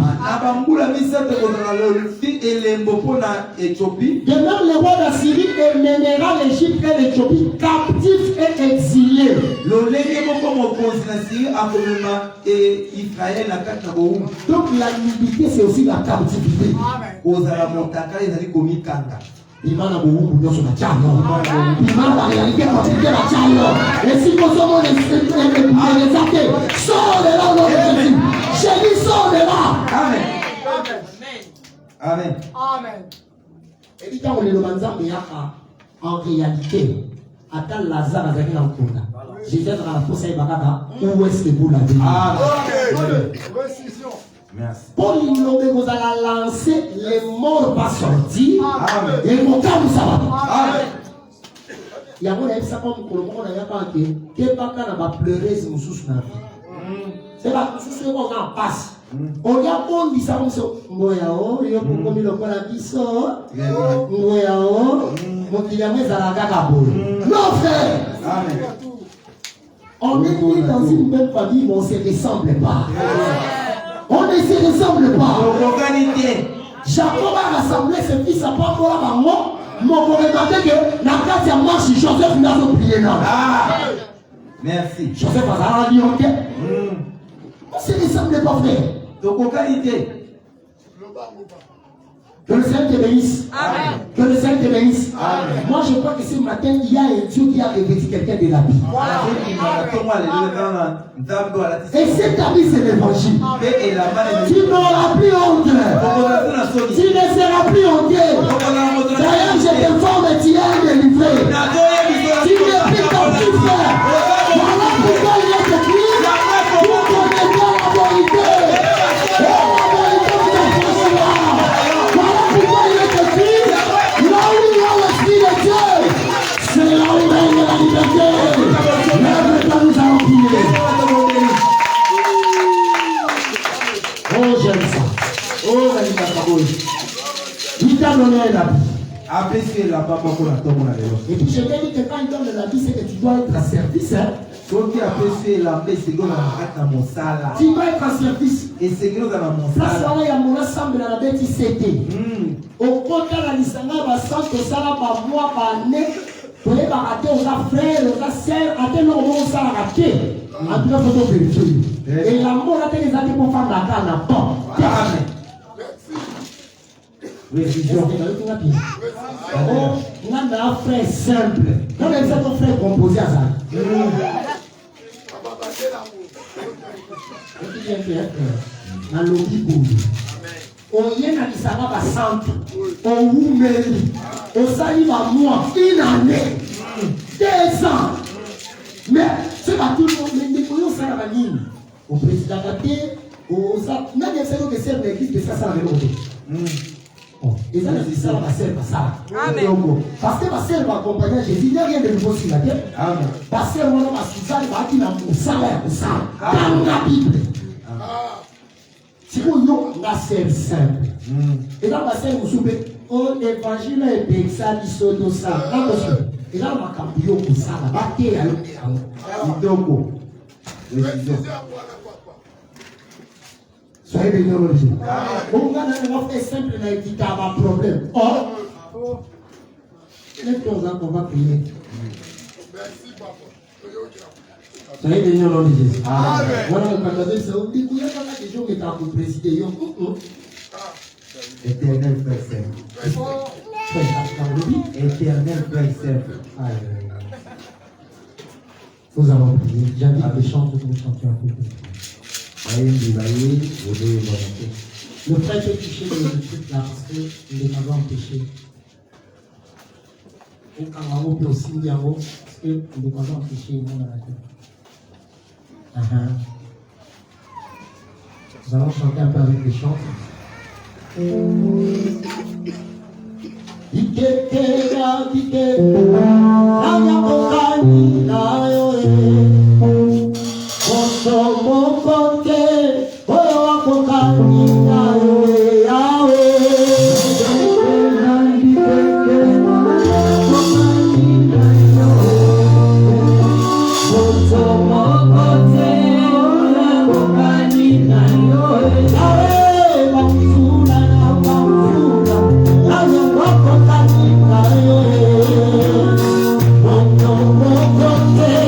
De même, le roi d'Assyrie mènera l'Égypte et l'Éthiopie captifs et exilés. Donc la nudité, c'est aussi la captivité. Imana boumbu nyoso na chano. Imana la réalité compliquée la chano. Et si nous sommes les athées, sors de là au nom de Jésus. J'ai dit sors de là. Amen. Amen. Amen. Et dit quand on est le manzam en réalité, attends Lazare a gagné en Kunda. Jésus a la fosse à Ibakaka. Où est-ce que vous l'avez? Amen. Merci. Pour l'innommer, vous allez lancer, les morts pas sortir. Amen. Et mon cas, vous savez. Amen. Il y a un ça comme le monde n'a pas que pas quand on va pleurer si nous souffrons la vie. C'est pas tout ce qu'on en passe. On y a on dit ça comme ça. Moyao, il y a beaucoup de gens qui sont. Moyao, mon client est à la gagabole. Non frère. Amen. On est né dans une même famille, mais on ne se ressemble pas. On ne se ressemble pas. Jacob a rassemblé ses fils à part pour la maman. Mon regardé que la carte à marche, Joseph n'a pas oublié. Merci. Joseph a dit ok. On ne se ressemble pas, frère. Donc, en qualité. Que le Seigneur te bénisse. Amen. Que le Seigneur te bénisse. Amen. Moi, je crois que ce matin, il y a un Dieu qui a revêtu quelqu'un de la vie. Et cet habit, c'est l'évangile. Tu n'auras plus honte. Tu ne seras plus honte. D'ailleurs, je te forme et tu es délivré. Tu n'es plus captif. Voilà pourquoi il est écrit. Vous connaissez la vérité. Et la vérité vous affranchira. Voilà pourquoi il est écrit. Là où il y a l'esprit de Dieu, c'est là où règne la liberté. Lève-toi, nous allons prier. Oh, j'aime ça. Oh, la liberté. Il t'a donné un habit. Et puis je t'ai dit que quand il donne la vie, c'est que tu dois être à service. Hein? Tu dois être en service. Ça, il y a mon ensemble dans la bête ICT. Au côté de la Lissanga, il va sentir que ça va par mois, par année. Pour les barater, on a frère, on a sœur, à tel moment, on s'en a raté. En tout cas, il faut vérifier. Et l'amour, là, les années pour faire la canne, pas. Amen. Religion. On a un frère simple. On a un frère composé à ça. On y a un centre. On vous met. On s'arrive à moi. Une année. 2 ans. Mais c'est pas tout le monde. Mais nous voyons ça à la ligne. Au président Gaté. Même les gens qui servent l'église, que ça, ça va le et ça, c'est ça, ma sœur, ça. Amen. Parce que ma sœur va accompagner Jésus, il n'y a rien de nouveau sur la terre. Amen. Parce que moi, ma sœur va dire dans la Bible. Si vous avez ma sœur simple, et là, ma sœur, vous souvenez, l'évangile est pexal, il saute au sang. Et là, ma campion, pour ça, la bataille, elle est soyez bénis au nom de Jésus. On va faire simple, mais il y a un problème. Or, on va prier. Merci, papa. Soyez bénis au nom de Jésus. Voilà le candidat, c'est on dit qu'il y a pas de gens qui sont pour présider. Éternel Père Saint. Éternel Père Saint. Nous allons prier. J'invite les chants que nous chantions un peu. Le frère peut toucher le truc là parce qu'il est pas empêché. Et quand on peut aussi dire parce qu'il est pas empêché, il est dans la tête. Nous allons chanter un peu avec les chants. Okay.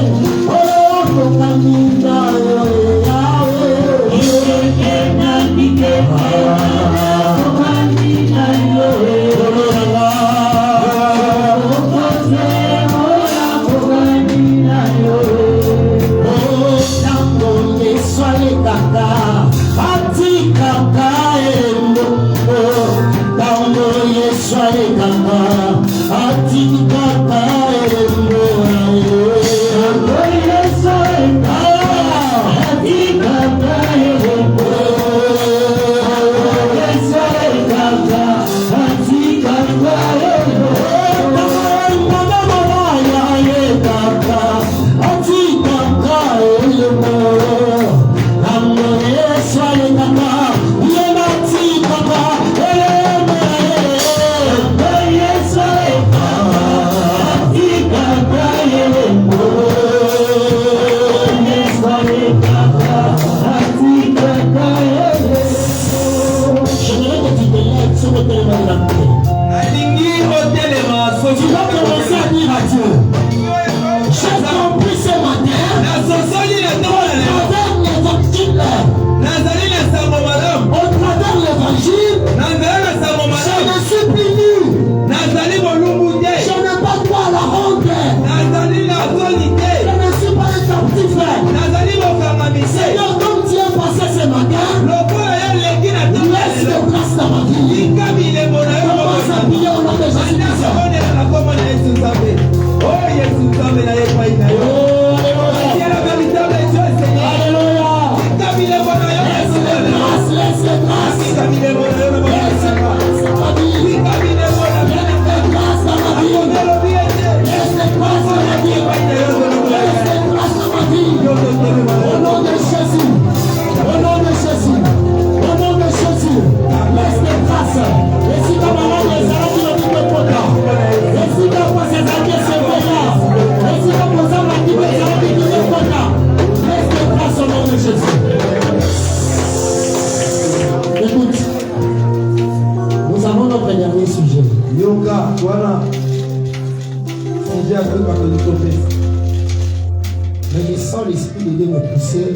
Mais je sens l'esprit de Dieu me pousser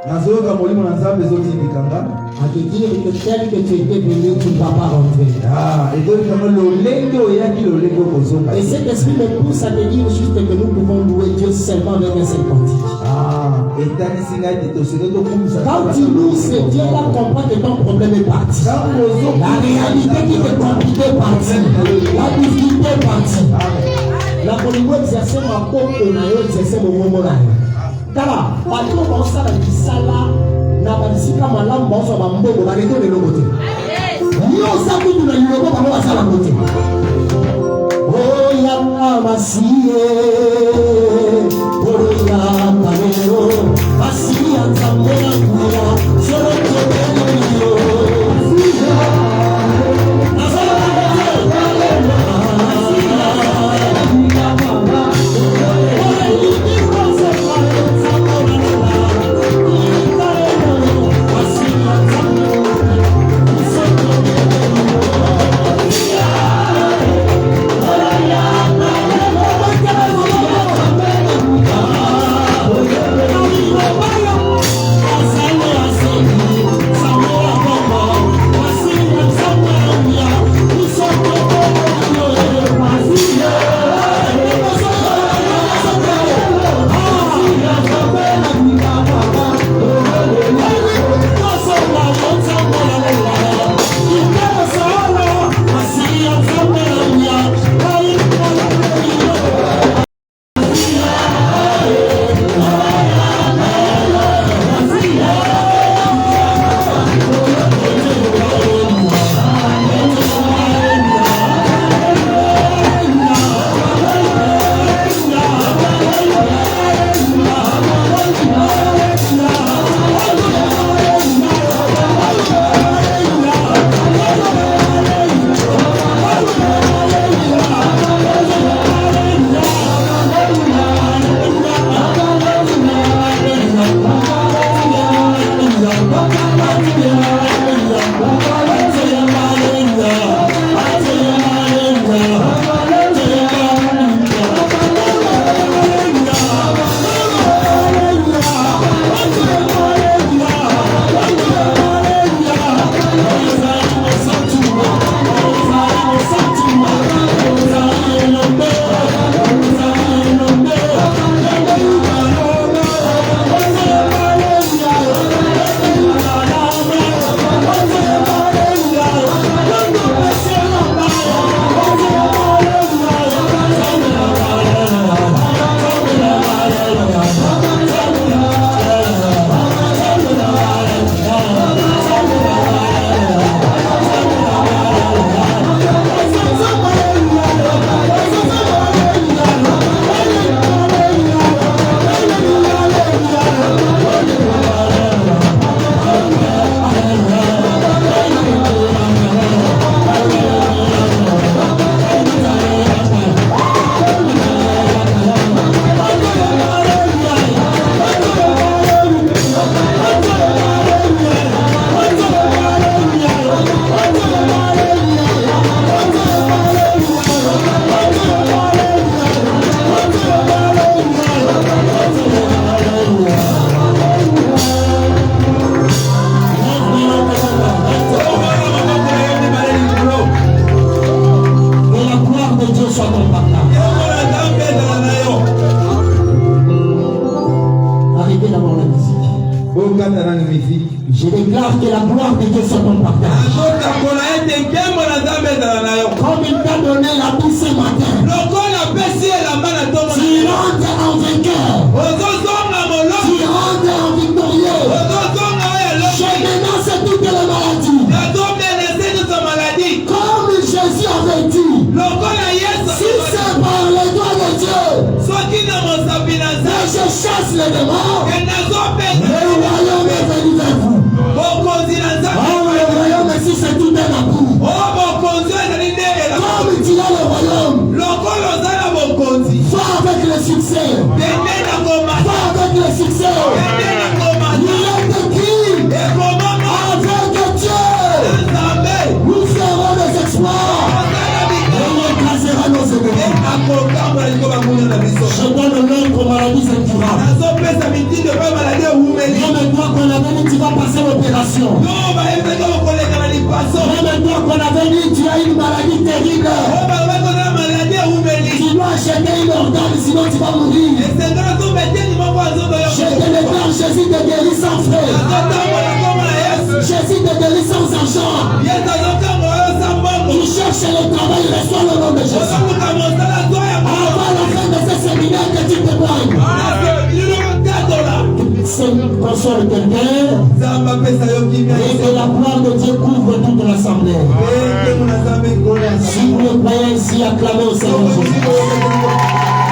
à te dire que tel que tu étais venu, tu ne vas pas rentrer. Et cet esprit me pousse à te dire juste que nous pouvons louer Dieu seulement avec un seul cantique. Quand tu loues, c'est Dieu là comprend que ton problème est parti. La réalité qui te compliquait est partie. La difficulté est partie. La politique exercer ma peau et la exercer mon moment là. Kala, patron comme ça la kisala na balisika malamu bazo ba mbongo ba reto le lobote. Yo sa kutu na yuko ba ba sala kote. Oh ya masiye. Oh ya panero. Masiya tambela kuya. Solo tobelo yo. Je déclare que la gloire de Dieu soit ton partage. Comme il t'a donné la vie ce matin, tu rentres en vainqueur. Tu rentres en victorieux. Je menace toutes les maladies. Comme Jésus avait dit, si c'est par les doigts de Dieu que je chasse les démons, le royaume est venu vers vous. Oh, le royaume, si c'est tout un amour. Comme tu as le royaume, va avec le succès. Va avec le succès. Il est écrit, avec Dieu, nous ferons des exploits. Et on écrasera nos ennemis. Je donne l'ordre maladie. incurable. L'homme me doit qu'on avait dit tu vas passer l'opération. L'homme doit qu'on avait dit tu as une maladie terrible. Tu dois acheter une organe sinon tu vas mourir. Je te déclare Jésus te guérit sans frais. Jésus te guérit sans argent. Tu cherches le travail, reçois le nom de Jésus. Avant la fin de ce séminaire que tu témoignes. Seigneur, console quelqu'un et que la gloire de Dieu couvre toute l'assemblée. Si vous le croyez ici, acclamez au Seigneur Jésus.